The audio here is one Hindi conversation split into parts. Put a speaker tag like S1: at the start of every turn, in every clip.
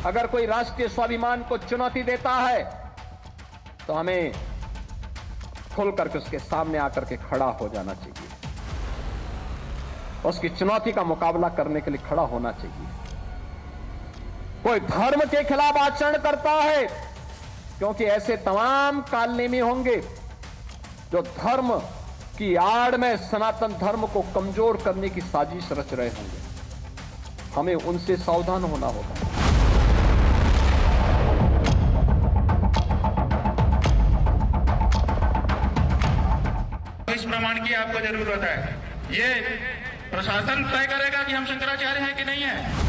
S1: अगर कोई राष्ट्रीय स्वाभिमान को चुनौती देता है तो हमें खुल करके उसके सामने आकर के खड़ा हो जाना चाहिए, उसकी चुनौती का मुकाबला करने के लिए खड़ा होना चाहिए। कोई धर्म के खिलाफ आचरण करता है, क्योंकि ऐसे तमाम कालनेमी होंगे जो धर्म की आड़ में सनातन धर्म को कमजोर करने की साजिश रच रहे होंगे। हमें उनसे सावधान होना होगा।
S2: इस प्रमाण की आपको जरूरत है। ये प्रशासन तय करेगा कि हम शंकराचार्य हैं कि नहीं है।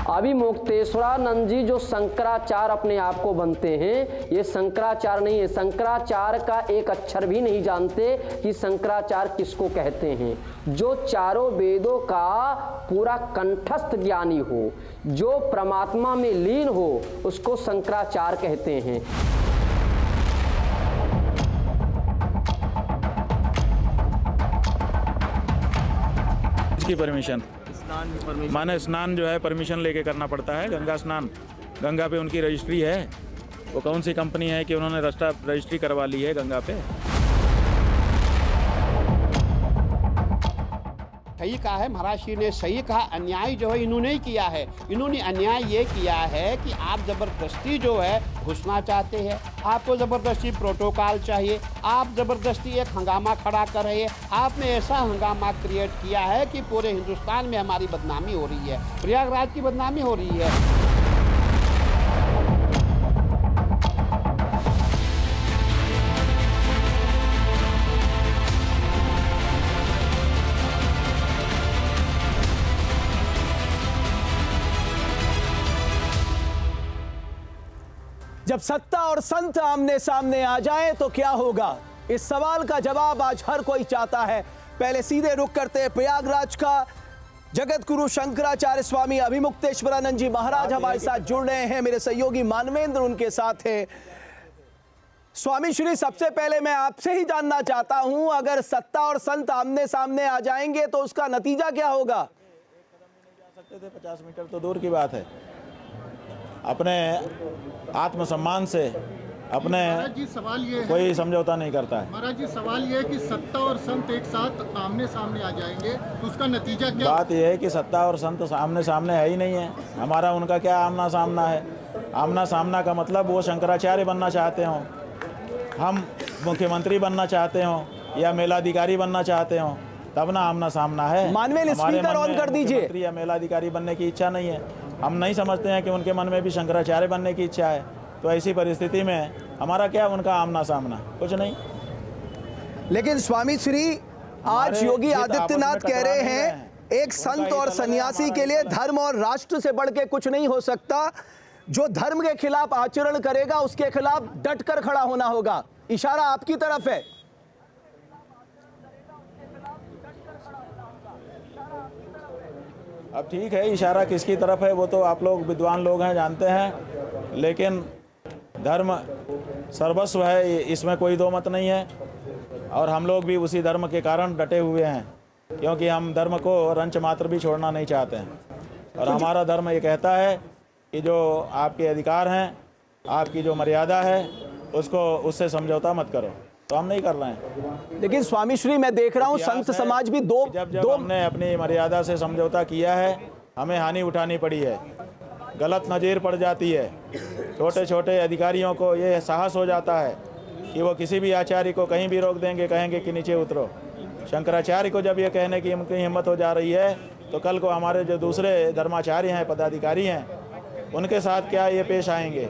S3: अभिमुक्तेश्वरानंद जी जो शंकराचार्य अपने आप को बनते हैं, ये शंकराचार्य नहीं है। शंकराचार्य का एक अक्षर भी नहीं जानते कि शंकराचार्य किसको कहते हैं। जो चारों वेदों का पूरा कंठस्थ ज्ञानी हो, जो परमात्मा में लीन हो, उसको शंकराचार्य कहते हैं।
S4: इसकी परमिशन माने स्नान जो है परमिशन लेके करना पड़ता है। गंगा स्नान, गंगा पे उनकी रजिस्ट्री है। वो कौन सी कंपनी है कि उन्होंने रजिस्ट्री करवा ली है गंगा पे।
S5: सही कहा है महाराज श्री ने, सही कहा। अन्याय जो है इन्होंने ही किया है। इन्होंने अन्याय ये किया है कि आप ज़बरदस्ती जो है घुसना चाहते हैं, आपको ज़बरदस्ती प्रोटोकॉल चाहिए, आप ज़बरदस्ती एक हंगामा खड़ा कर रहे हैं। आपने ऐसा हंगामा क्रिएट किया है कि पूरे हिंदुस्तान में हमारी बदनामी हो रही है, प्रयागराज की बदनामी हो रही है।
S6: जब सत्ता और संत आमने सामने आ जाए तो क्या होगा, इस सवाल का जवाब आज हर कोई चाहता है। पहले सीधे रुख करते हैं प्रयागराज का। जगत गुरु शंकराचार्य स्वामी अभिमुक्तेश्वरानंद जी महाराज हमारे साथ जुड़ रहे हैं। मेरे सहयोगी मानवेंद्र उनके साथ है। स्वामी श्री, सबसे पहले मैं आपसे ही जानना चाहता हूं, अगर सत्ता और संत आमने सामने आ जाएंगे तो उसका नतीजा क्या होगा?
S4: 50 मीटर तो दूर की बात है। अपने आत्मसम्मान से अपने
S7: जी सवाल ये है,
S4: कोई समझौता नहीं करता है।
S7: महाराज जी सवाल ये है कि सत्ता और संत एक साथ आमने सामने आ जाएंगे तो उसका नतीजा क्या?
S4: बात यह है कि सत्ता और संत आमने सामने है ही नहीं है। हमारा उनका क्या आमना सामना है? आमना सामना का मतलब वो शंकराचार्य बनना चाहते हों, हम मुख्यमंत्री बनना चाहते हों या मेलाधिकारी बनना चाहते हों, तब ना आमना सामना है।
S6: मानवेंद्र स्पीकर ऑन कर दीजिए।
S4: या मेलाधिकारी बनने की इच्छा नहीं है। हम नहीं समझते हैं कि उनके मन में भी शंकराचार्य बनने की इच्छा है। तो ऐसी परिस्थिति में हमारा क्या उनका आमना सामना? कुछ नहीं।
S6: लेकिन स्वामी श्री, आज योगी आदित्यनाथ कह रहे हैं एक संत और सन्यासी के लिए धर्म और राष्ट्र से बढ़ के कुछ नहीं हो सकता। जो धर्म के खिलाफ आचरण करेगा उसके खिलाफ डट कर खड़ा होना होगा। इशारा आपकी तरफ है।
S4: अब ठीक है, इशारा किसकी तरफ है वो तो आप लोग विद्वान लोग हैं, जानते हैं। लेकिन धर्म सर्वस्व है, इसमें कोई दो मत नहीं है। और हम लोग भी उसी धर्म के कारण डटे हुए हैं, क्योंकि हम धर्म को रंच मात्र भी छोड़ना नहीं चाहते हैं। और हमारा धर्म ये कहता है कि जो आपके अधिकार हैं, आपकी जो मर्यादा है, उससे समझौता मत करो। तो हम नहीं कर रहे हैं।
S6: लेकिन स्वामी श्री, मैं देख रहा हूं संत समाज भी दो
S4: हमने अपनी मर्यादा से समझौता किया है, हमें हानि उठानी पड़ी है, गलत नज़ीर पड़ जाती है। छोटे छोटे अधिकारियों को ये साहस हो जाता है कि वो किसी भी आचार्य को कहीं भी रोक देंगे, कहेंगे कि नीचे उतरो। शंकराचार्य को जब ये कहने की उनकी हिम्मत हो जा रही है, तो कल को हमारे जो दूसरे धर्माचार्य हैं, पदाधिकारी हैं, उनके साथ क्या ये पेश आएंगे।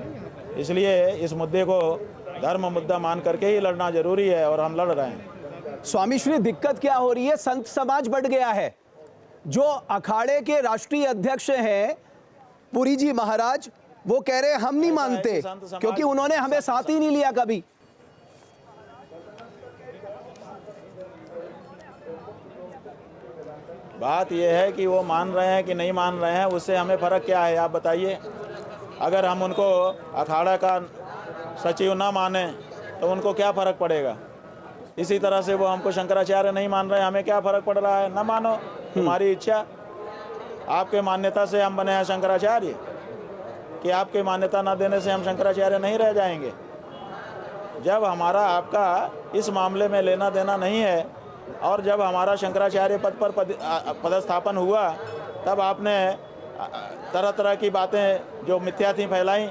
S4: इसलिए इस मुद्दे को धर्म मुद्दा मान करके ही लड़ना जरूरी है, और हम लड़ रहे हैं।
S6: स्वामी श्री, दिक्कत क्या हो रही है? संत समाज बढ़ गया है। जो अखाड़े के राष्ट्रीय अध्यक्ष हैं पुरी जी महाराज, वो कह रहे हैं हम नहीं मानते, क्योंकि उन्होंने हमें साथ ही नहीं लिया कभी।
S4: बात यह है कि वो मान रहे हैं कि नहीं मान रहे हैं, उससे हमें फ़र्क क्या है, आप बताइए। अगर हम उनको अखाड़ा का सचिव ना माने तो उनको क्या फ़र्क पड़ेगा? इसी तरह से वो हमको शंकराचार्य नहीं मान रहे, हमें क्या फ़र्क पड़ रहा है? ना मानो, तुम्हारी इच्छा। आपके मान्यता से हम बने हैं शंकराचार्य, कि आपके मान्यता ना देने से हम शंकराचार्य नहीं रह जाएंगे। जब हमारा आपका इस मामले में लेना देना नहीं है और जब हमारा शंकराचार्य पद पर पदस्थापन हुआ, तब आपने तरह तरह की बातें जो मिथ्या थी फैलाई,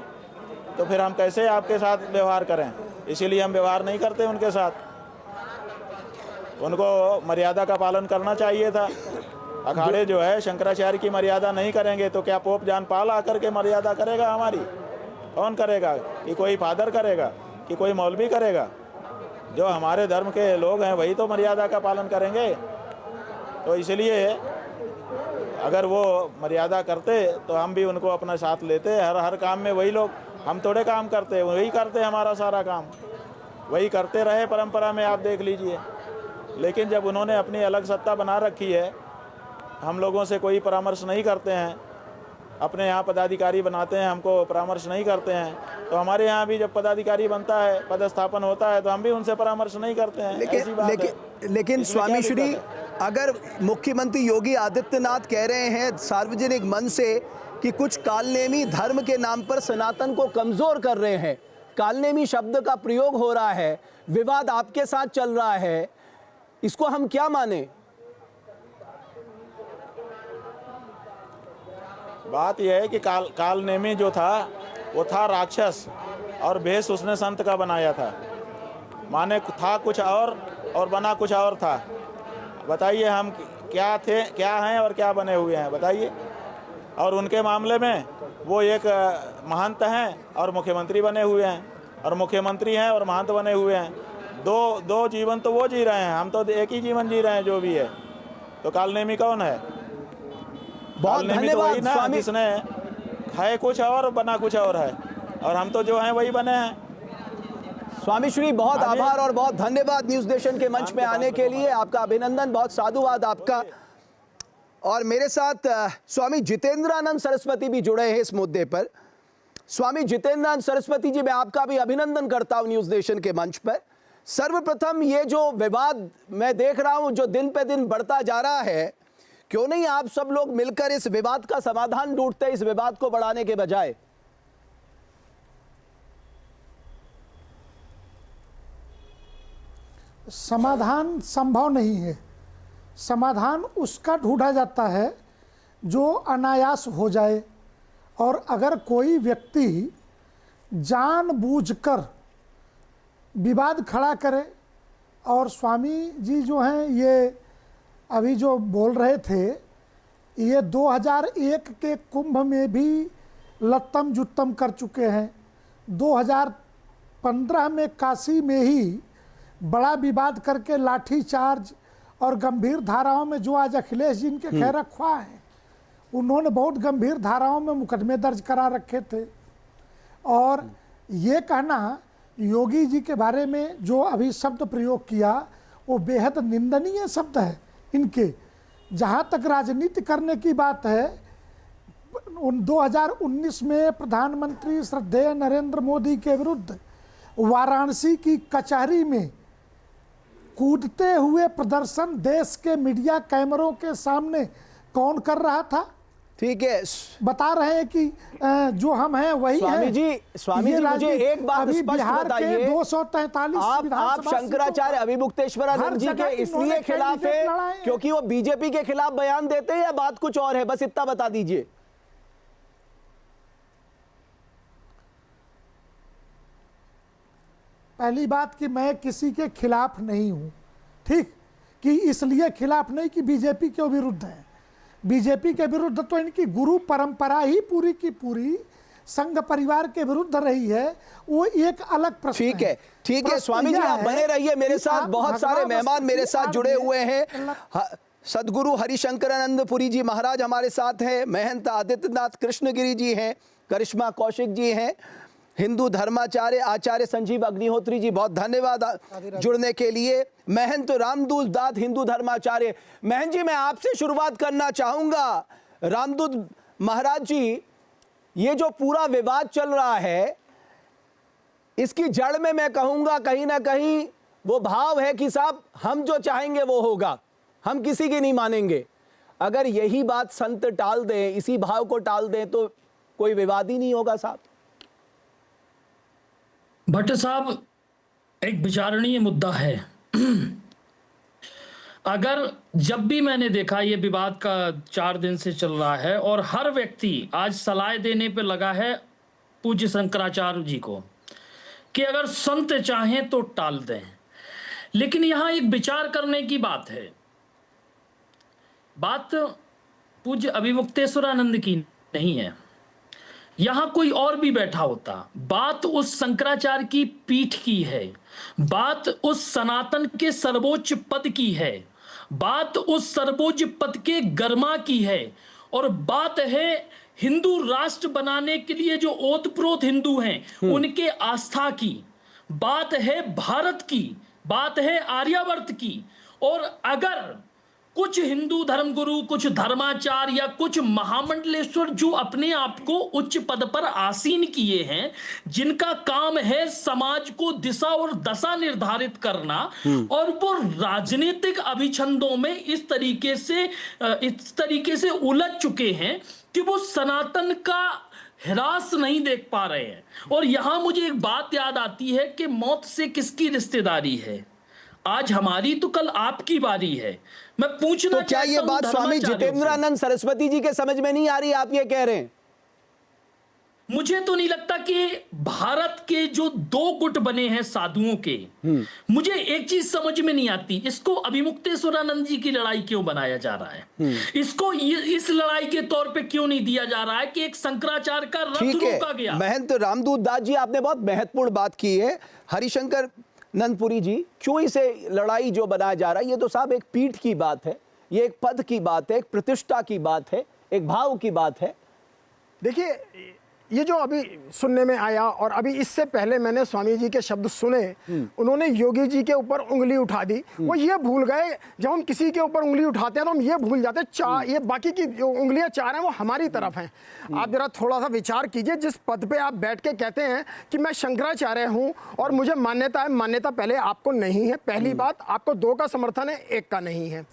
S4: तो फिर हम कैसे आपके साथ व्यवहार करें? इसीलिए हम व्यवहार नहीं करते उनके साथ। उनको मर्यादा का पालन करना चाहिए था। अखाड़े जो है शंकराचार्य की मर्यादा नहीं करेंगे तो क्या पोप जान पाल आकर के मर्यादा करेगा हमारी? कौन करेगा? कि कोई फादर करेगा कि कोई मौलवी करेगा? जो हमारे धर्म के लोग हैं वही तो मर्यादा का पालन करेंगे। तो इसलिए अगर वो मर्यादा करते तो हम भी उनको अपने साथ लेते। हर काम में वही लोग, हम थोड़े काम करते, वही करते हमारा सारा काम, वही करते रहे परंपरा में, आप देख लीजिए। लेकिन जब उन्होंने अपनी अलग सत्ता बना रखी है, हम लोगों से कोई परामर्श नहीं करते हैं, अपने यहाँ पदाधिकारी बनाते हैं, हमको परामर्श नहीं करते हैं, तो हमारे यहाँ भी जब पदाधिकारी बनता है, पदस्थापन होता है, तो हम भी उनसे परामर्श नहीं करते हैं।
S6: लेकिन स्वामी श्री, अगर मुख्यमंत्री योगी आदित्यनाथ कह रहे हैं सार्वजनिक मंच से कि कुछ कालनेमी धर्म के नाम पर सनातन को कमजोर कर रहे हैं, कालनेमी शब्द का प्रयोग हो रहा है, विवाद आपके साथ चल रहा है, इसको हम क्या माने?
S4: बात यह है कि कालनेमी जो था वो था राक्षस, और भेष उसने संत का बनाया था। माने था कुछ और बना कुछ और था। बताइए हम क्या थे, क्या हैं और क्या बने हुए हैं, बताइए। और उनके मामले में वो एक महंत हैं और मुख्यमंत्री बने हुए हैं, और मुख्यमंत्री हैं और महंत बने हुए हैं। दो जीवन तो वो जी रहे हैं, हम तो एक ही जीवन जी रहे हैं जो भी है। तो कालनेमी कौन है?
S6: बहुत धन्यवाद
S4: तो
S6: स्वामी।
S4: जिसने है कुछ और बना कुछ और है, और हम तो जो हैं वही बने हैं।
S6: स्वामी श्री बहुत आभार और बहुत धन्यवाद न्यूज़ नेशन के मंच में आने के लिए, आपका अभिनंदन, बहुत साधुवाद आपका। और मेरे साथ स्वामी जितेंद्रानंद सरस्वती भी जुड़े हैं इस मुद्दे पर। स्वामी जितेंद्रानंद सरस्वती जी, मैं आपका भी अभिनंदन करता हूं न्यूज़ नेशन के मंच पर। सर्वप्रथम ये जो विवाद मैं देख रहा हूं जो दिन पे दिन बढ़ता जा रहा है, क्यों नहीं आप सब लोग मिलकर इस विवाद का समाधान ढूंढते, इस विवाद को बढ़ाने के बजाय?
S8: समाधान संभव नहीं है। समाधान उसका ढूंढा जाता है जो अनायास हो जाए। और अगर कोई व्यक्ति जानबूझकर विवाद खड़ा करे, और स्वामी जी जो हैं ये अभी जो बोल रहे थे, ये 2001 के कुंभ में भी लत्तम जुत्तम कर चुके हैं। 2015 में काशी में ही बड़ा विवाद करके लाठी चार्ज और गंभीर धाराओं में, जो आज अखिलेश जी के खैर ख्वाह हैं, उन्होंने बहुत गंभीर धाराओं में मुकदमे दर्ज करा रखे थे। और ये कहना योगी जी के बारे में जो अभी शब्द प्रयोग किया, वो बेहद निंदनीय शब्द है इनके। जहाँ तक राजनीति करने की बात है, 2019 में प्रधानमंत्री श्रद्धेय नरेंद्र मोदी के विरुद्ध वाराणसी की कचहरी में कूदते हुए प्रदर्शन देश के मीडिया कैमरों के सामने कौन कर रहा था?
S6: ठीक है,
S8: बता रहे हैं कि जो हम हैं वही
S6: स्वामी
S8: हैं।
S6: जी मुझे एक बात स्पष्ट बताइए,
S8: 243
S6: आप शंकराचार्य अभिमुक्तेश्वरानंद जी के इसलिए खिलाफ है क्योंकि वो बीजेपी के खिलाफ बयान देते हैं, या बात कुछ और है? बस इतना बता दीजिए।
S8: पहली बात कि मैं किसी के खिलाफ नहीं हूं, ठीक, कि इसलिए खिलाफ नहीं कि बीजेपी के विरुद्ध है। बीजेपी के विरुद्ध तो इनकी गुरु परंपरा ही पूरी की पूरी संघ परिवार के विरुद्ध रही है, वो एक अलग प्रश्न है।
S6: ठीक है स्वामी जी, आप बने रहिए मेरे साथ। बहुत सारे मेहमान मेरे साथ जुड़े हुए हैं। सदगुरु हरिशंकरानंद पुरी जी महाराज हमारे साथ हैं, महंत आदित्यनाथ कृष्णगिरी जी हैं, करिश्मा कौशिक जी हैं, हिंदू धर्माचार्य आचार्य संजीव अग्निहोत्री जी, बहुत धन्यवाद जुड़ने के लिए। महंत रामदूत दास हिंदू धर्माचार्य। महंत जी, मैं आपसे शुरुआत करना चाहूंगा। रामदूत महाराज जी, ये जो पूरा विवाद चल रहा है, इसकी जड़ में मैं कहूंगा कहीं ना कहीं वो भाव है कि साहब हम जो चाहेंगे वो होगा, हम किसी की नहीं मानेंगे। अगर यही बात संत टाल दें, इसी भाव को टाल दें, तो कोई विवाद ही नहीं होगा साहब।
S9: भट्ट साहब, एक विचारणीय मुद्दा है। अगर जब भी मैंने देखा ये विवाद का 4 दिन से चल रहा है और हर व्यक्ति आज सलाह देने पे लगा है पूज्य शंकराचार्य जी को कि अगर संत चाहें तो टाल दें, लेकिन यहां एक विचार करने की बात है। बात पूज्य अभिमुक्तेश्वरानंद की नहीं है, यहां कोई और भी बैठा होता। बात उस शंकराचार्य की पीठ की है, बात उस सनातन के सर्वोच्च पद की है, बात उस सर्वोच्च पद के गर्मा की है, और बात है हिंदू राष्ट्र बनाने के लिए जो ओतप्रोत हिंदू हैं उनके आस्था की, बात है भारत की, बात है आर्यावर्त की। और अगर कुछ हिंदू धर्मगुरु, कुछ धर्माचार्य या कुछ महामंडलेश्वर जो अपने आप को उच्च पद पर आसीन किए हैं, जिनका काम है समाज को दिशा और दशा निर्धारित करना, और वो राजनीतिक अभिछंदों में इस तरीके से उलझ चुके हैं कि वो सनातन का हिरास नहीं देख पा रहे हैं। और यहां मुझे एक बात याद आती है कि मौत से किसकी रिश्तेदारी है। आज हमारी तो कल आपकी बारी है। मैं पूछना
S6: तो क्या ये बात स्वामी जितेंद्रानंद सरस्वती जी के समझ में नहीं आ रही, आप ये कह रहे हैं?
S9: मुझे तो नहीं लगता कि भारत के जो 2 गुट बने हैं साधुओं के, मुझे एक चीज समझ में नहीं आती, इसको अभिमुक्तेश्वरानंद जी की लड़ाई क्यों बनाया जा रहा है? इसको इस लड़ाई के तौर पे क्यों नहीं दिया जा रहा है कि एक शंकराचार्य का रथ रोका गया?
S6: महंत रामदूत दास जी, आपने बहुत महत्वपूर्ण बात की है। हरिशंकर नंदपुरी जी, क्यों इसे लड़ाई जो बनाया जा रहा है? ये तो साहब एक पीठ की बात है, ये एक पद की बात है, एक प्रतिष्ठा की बात है, एक भाव की बात है।
S10: देखिए, ये जो अभी सुनने में आया और अभी इससे पहले मैंने स्वामी जी के शब्द सुने, उन्होंने योगी जी के ऊपर उंगली उठा दी। वो ये भूल गए, जब हम किसी के ऊपर उंगली उठाते हैं तो हम ये भूल जाते हैं ये बाकी की जो उंगलियां 4 हैं वो हमारी तरफ हैं। आप जरा थोड़ा सा विचार कीजिए, जिस पद पे आप बैठ के कहते हैं कि मैं शंकराचार्य हूं और मुझे मान्यता है, मान्यता पहले आपको नहीं है। पहली बात, आपको 2 का समर्थन है, 1 का नहीं है।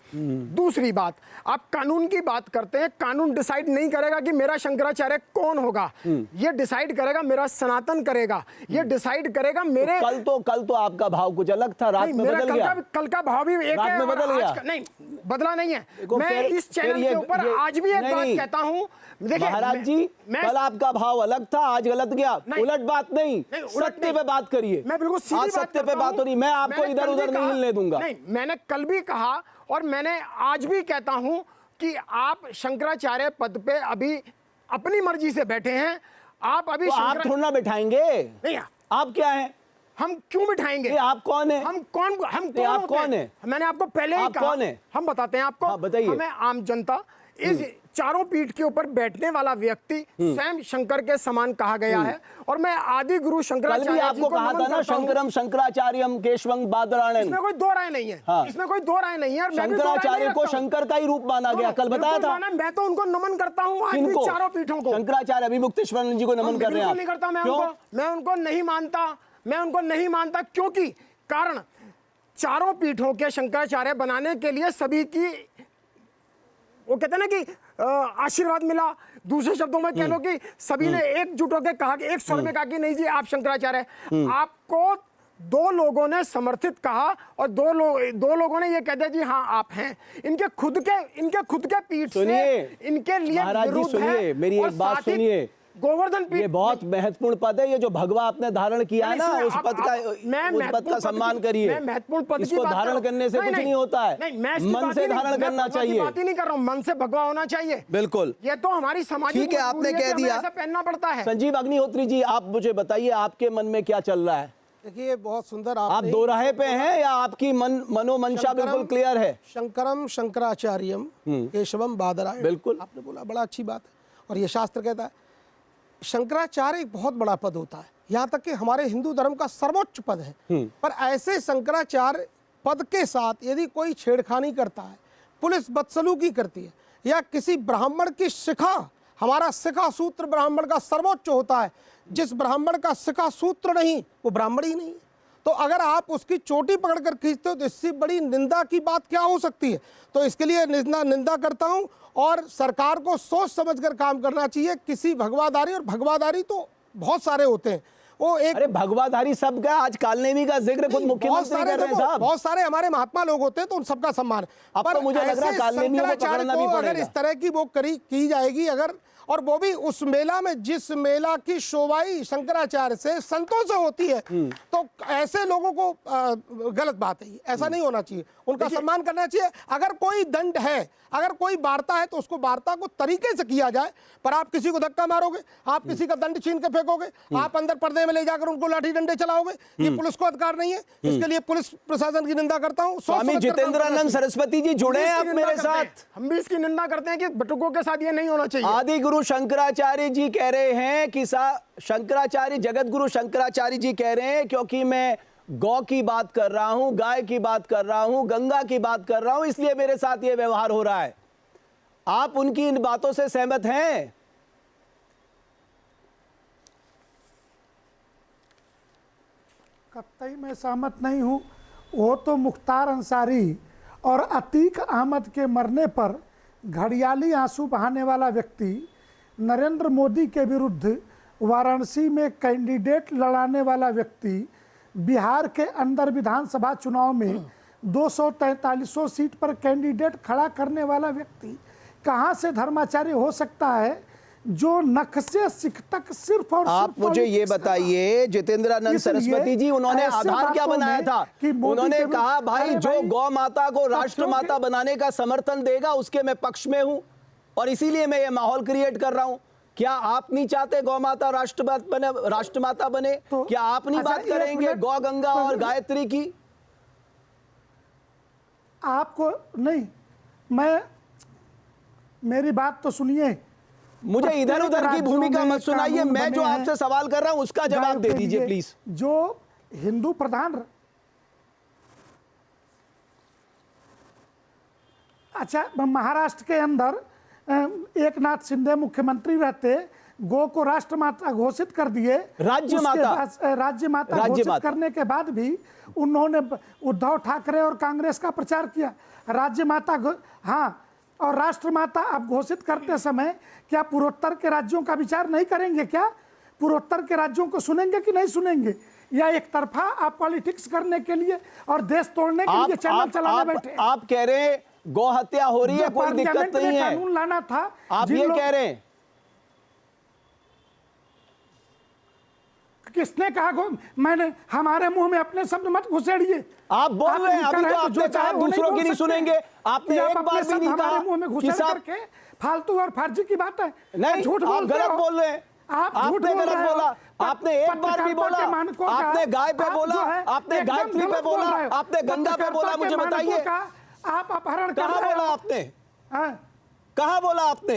S10: दूसरी बात, आप कानून की बात करते हैं, कानून डिसाइड नहीं करेगा कि मेरा शंकराचार्य कौन होगा, ये डिसाइड करेगा मेरा सनातन करेगा, ये डिसाइड करेगा मेरे।
S6: तो कल तो आपका भाव कुछ अलग था, रात में बदल गया।
S10: कल का भाव भी एक है,
S6: बदल गया।
S10: नहीं, बदला नहीं है। मैं इस चैनल के ऊपर आज भी एक बात कहता हूं, देखिए
S6: महाराज जी, कल आपका भाव अलग था, आज गलत गया। उलट बात नहीं, सत्य पे बात करिए।
S10: मैं बिल्कुल सीधी बात
S6: सत्य पे बात हो रही, मैं आपको इधर उधर नहीं हिलने दूंगा।
S10: नहीं, मैंने कल भी कहा और मैंने आज भी कहता हूं कि आप शंकराचार्य पद पे अभी अपनी मर्जी से बैठे हैं। आप अभी
S6: तो आप थोड़ा ना बिठाएंगे।
S10: नहीं,
S6: आप क्या हैं?
S10: हम क्यों बिठाएंगे?
S6: आप कौन है?
S10: हम कौन है? मैंने आपको पहले ही कहा,
S6: कौन है?
S10: हम बताते हैं आपको।
S6: बताइए।
S10: हमें आम जनता, इस चारों पीठ के ऊपर बैठने वाला व्यक्ति स्वयं शंकर के समान कहा गया है। और मैं आदि गुरु शंकराचार्य
S6: कल भी आपको कहा था ना, शंकरम शंकराचार्यम केशवं बादरायणं।
S10: इसमें कोई 2 राय नहीं है।
S6: हाँ।
S10: इसमें कोई 2 राय नहीं है। और
S6: शंकराचार्य को शंकर का ही रूप माना गया, कल बताया था।
S10: मैं तो उनको नमन करता हूँ, आज भी चारों पीठों को।
S6: शंकराचार्य अभिमुक्तेश्वरानंद जी को नमन कर रहे हैं?
S10: नहीं करता मैं उनको नहीं मानता, क्योंकि कारण चारों पीठों के शंकराचार्य बनाने के लिए सभी की, वो कहते हैं ना कि आशीर्वाद मिला। दूसरे शब्दों में कह लो कि सभी ने एकजुट होकर कहा कि एक स्वर में कहा कि नहीं जी आप शंकराचार्य। आपको 2 लोगों ने समर्थित कहा और 2 लोगों ने ये कह दिया जी हाँ आप हैं। इनके खुद के पीठ से इनके लिए विरुद्ध है।
S6: मेरी एक बात सुनिए,
S10: गोवर्धन पीठ,
S6: ये बहुत महत्वपूर्ण पद है। ये जो भगवा आपने धारण किया है ना, उस पद का सम्मान करिए।
S10: महत्वपूर्ण पद
S6: इसको धारण करने से कुछ नहीं होता है, मन से धारण करना चाहिए।
S10: बात ही नहीं कर रहा हूँ, मन से भगवा होना चाहिए।
S6: बिल्कुल,
S10: ये तो हमारी सामाजिक,
S6: ठीक है, आपने कह दिया
S10: ऐसा पहनना पड़ता है।
S6: संजीव अग्निहोत्री जी, आप मुझे बताइए आपके मन में क्या चल रहा है?
S10: देखिए, बहुत सुंदर
S6: आप 2 राहे पे हैं या आपकी मनोमंशा बिल्कुल क्लियर है?
S10: शंकरम शंकराचार्यम केशवम बादरायणं,
S6: बिल्कुल
S10: आपने बोला, बड़ा अच्छी बात है। और ये शास्त्र कहता है शंकराचार्य एक बहुत बड़ा पद होता है, यहाँ तक कि हमारे हिंदू धर्म का सर्वोच्च पद है। पर ऐसे शंकराचार्य पद के साथ यदि कोई छेड़खानी करता है, पुलिस बदसलूकी करती है, या किसी ब्राह्मण की शिखा, हमारा शिखा सूत्र ब्राह्मण का सर्वोच्च होता है, जिस ब्राह्मण का शिखा सूत्र नहीं वो ब्राह्मण ही नहीं।
S11: तो अगर आप उसकी चोटी पकड़कर खींचते हो तो इससे बड़ी निंदा की बात क्या हो सकती है। तो इसके लिए निंदा करता हूं और सरकार को सोच समझकर काम करना चाहिए। किसी भगवादारी, और भगवादारी तो बहुत सारे होते हैं, वो एक
S6: अरे भगवाधारी सब का आज कालनेमी का जिक्र खुद मुख्यमंत्री कर रहे हैं साहब।
S11: बहुत सारे हमारे महात्मा लोग होते हैं तो उन सबका सम्मान।
S6: अब तो मुझे लग रहा है कालनेमियों को पकड़ना भी पड़ेगा।
S11: अगर इस तरह की वो की जाएगी, अगर, और वो भी उस मेला में, जिस मेला की शोभाई शंकराचार्य से, संतों से होती है, तो ऐसे लोगों को गलत बात है, ऐसा नहीं होना चाहिए। उनका सम्मान करना चाहिए। अगर कोई दंड है, अगर कोई वार्ता है, तो उसको वार्ता को तरीके से किया जाए। पर आप किसी को धक्का मारोगे, आप किसी का दंड छीन के फेंकोगे, आप अंदर पर्दे में ले जाकर उनको लाठी डंडे चलाओगे, ये पुलिस को अधिकार नहीं है। इसके लिए पुलिस प्रशासन की निंदा करता हूँ।
S6: स्वामी जितेंद्रानंद सरस्वती जी जुड़े हैं आप मेरे साथ।
S10: हम भी इसकी निंदा करते हैं कि बटुकों के साथ ये नहीं होना चाहिए।
S6: आदि गुरु शंकराचार्य जी कह रहे हैं कि शंकराचार्य, जगत गुरु शंकराचार्य जी कह रहे हैं, क्योंकि मैं गौ की बात कर रहा हूं, गाय की बात कर रहा हूं, गंगा की बात कर रहा हूं, इसलिए मेरे साथ ये व्यवहार हो रहा है। आप उनकी इन बातों से सहमत हैं?
S8: कतई मैं सहमत नहीं हूं। वो तो मुख्तार अंसारी और अतीक अहमद के मरने पर घड़ियाली आंसू बहाने वाला व्यक्ति, नरेंद्र मोदी के विरुद्ध वाराणसी में कैंडिडेट लड़ाने वाला व्यक्ति, बिहार के अंदर विधानसभा चुनाव में 243 सीट पर कैंडिडेट खड़ा करने वाला व्यक्ति कहां से धर्माचार्य हो सकता है, जो नख से सिख तक सिर्फ और
S6: आप मुझे ये बताइए, जितेंद्रानंद सरस्वती जी, उन्होंने आधार क्या बनाया था? उन्होंने कहा भाई जो गौ माता को राष्ट्र माता बनाने का समर्थन देगा उसके मैं पक्ष में हूं, और इसीलिए मैं ये माहौल क्रिएट कर रहा हूं। क्या आप नहीं चाहते गौ माता राष्ट्रमाता बने? तो क्या आप नहीं बात करेंगे गौ, गंगा और गायत्री की?
S8: आपको नहीं, मैं, मेरी बात तो सुनिए।
S6: मुझे इधर उधर की भूमिका मत सुनाइए। मैं जो आपसे सवाल कर रहा हूं उसका जवाब दे दीजिए प्लीज।
S8: जो हिंदू प्रधान, अच्छा, महाराष्ट्र के अंदर एक नाथ शिंदे मुख्यमंत्री रहते, गौ को राष्ट्रमाता घोषित कर दिए। राज्य माता घोषित करने के बाद भी उन्होंने उद्धव ठाकरे और कांग्रेस का प्रचार किया। राज्य माता, हाँ, और राष्ट्रमाता आप घोषित करते समय क्या पूर्वोत्तर के राज्यों का विचार नहीं करेंगे? क्या पूर्वोत्तर के राज्यों को सुनेंगे कि नहीं सुनेंगे? या एक तरफा आप पॉलिटिक्स करने के लिए और देश तोड़ने के लिए चैनल चलाने बैठे?
S6: आप कह रहे हैं गौ हत्या हो रही है, कोई दिक्कत नहीं है,
S8: कानून लाना था,
S6: आप ये कह रहे हैं।
S8: किसने कहा? मैंने, हमारे मुंह में अपने शब्द मत घुसेड़िए।
S6: आप बोल रहे हैं, अभी तो आपने कहा दूसरों की नहीं सुनेंगे, आपने एक बार भी नहीं कहा
S8: मुंह में घुसेड़ करके फालतू और फर्जी की बात है।
S6: नहीं,
S8: झूठ
S6: आप गलत बोल रहे हैं। आपने गलत बोला, आपने एक बार भी बोला, आपने गाय पे बोला, आपने गायत्री पे बोला, आपने गंगा पे बोला, मुझे बताइए
S8: आप अपहरण
S6: कहाँ बोला आपने? कहाँ बोला आपने?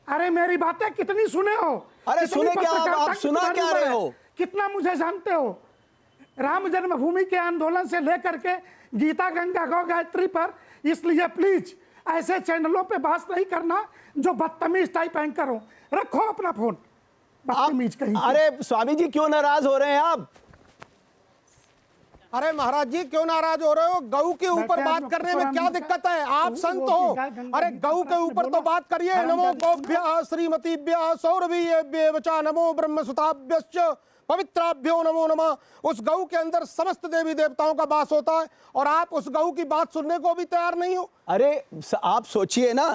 S8: अरे मेरी बातें कितनी सुने हो?
S6: अरे सुने क्या आप सुना क्या रहे हो?
S8: कितना मुझे जानते हो? राम जन्मभूमि के आंदोलन से लेकर के गीता, गंगा, गौ, गायत्री पर। इसलिए प्लीज ऐसे चैनलों पे बात नहीं करना जो बदतमीज टाइप एंकर हो। रखो अपना फोन, बदतमीज कहीं।
S6: अरे स्वामी जी क्यों नाराज हो रहे हैं आप?
S11: अरे महाराज जी क्यों नाराज हो रहे हो? गऊ के ऊपर बात करने में क्या दिक्कत है? आप संत हो, अरे गऊ के ऊपर तो बात करिए। नमो गोभ्यः श्रीमतीभ्यः सौरभीयेभ्यः वचा नमो ब्रह्मसुताभ्यश्च पवित्राभ्यो नमो नमः। उस गऊ के अंदर समस्त देवी देवताओं का वास होता है और आप उस गऊ की बात सुनने को भी तैयार नहीं हो।
S6: अरे आप सोचिए ना,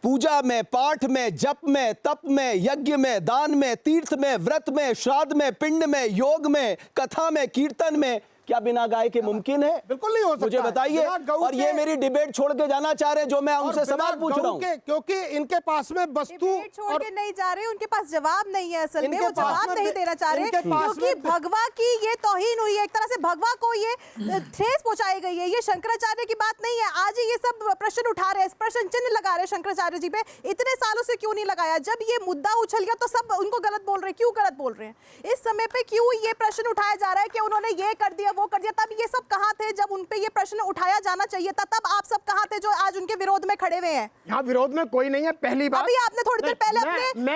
S6: पूजा में, पाठ में, जप में, तप में, यज्ञ में, दान में, तीर्थ में, व्रत में, श्राद्ध में, पिंड में, योग में, कथा में, कीर्तन में, क्या बिना गाय के मुमकिन है?
S11: बिल्कुल नहीं हो सकता।
S6: मुझे बताइए। और ये मेरी डिबेट छोड़ के जाना चाह रहे जो मैं उनसे सवाल पूछ रहा हूँ,
S11: क्योंकि इनके पास में वस्तु
S12: छोड़ के नहीं जा रहे, उनके पास जवाब नहीं है। असल में वो जवाब नहीं देना चाह रहे क्योंकि भगवा की ये तौहीन हुई है, एक तरह से भगवा को ये ठेस पहुंचाई गई है। ये शंकराचार्य की बात नहीं है। आज ये सब प्रश्न उठा रहे हैं, प्रश्न चिन्ह लगा रहे हैं शंकराचार्य जी पे। इतने सालों से क्यों नहीं लगाया? जब ये मुद्दा उछल गया तो सब उनको गलत बोल रहे हैं। क्यों गलत बोल रहे हैं? इस समय पे क्यों ये प्रश्न उठाया जा रहा है कि उन्होंने ये कर दिया, वो कर दिया, तब ये सब कहाँ थे जब उन पे ये प्रश्न उठाया जाना चाहिए था? तब आप सब कहाँ थे जो आज उनके विरोध में खड़े हुए हैं?
S10: यहाँ विरोध में कोई नहीं है। पहली बात
S12: अभी आपने थोड़ी देर पहले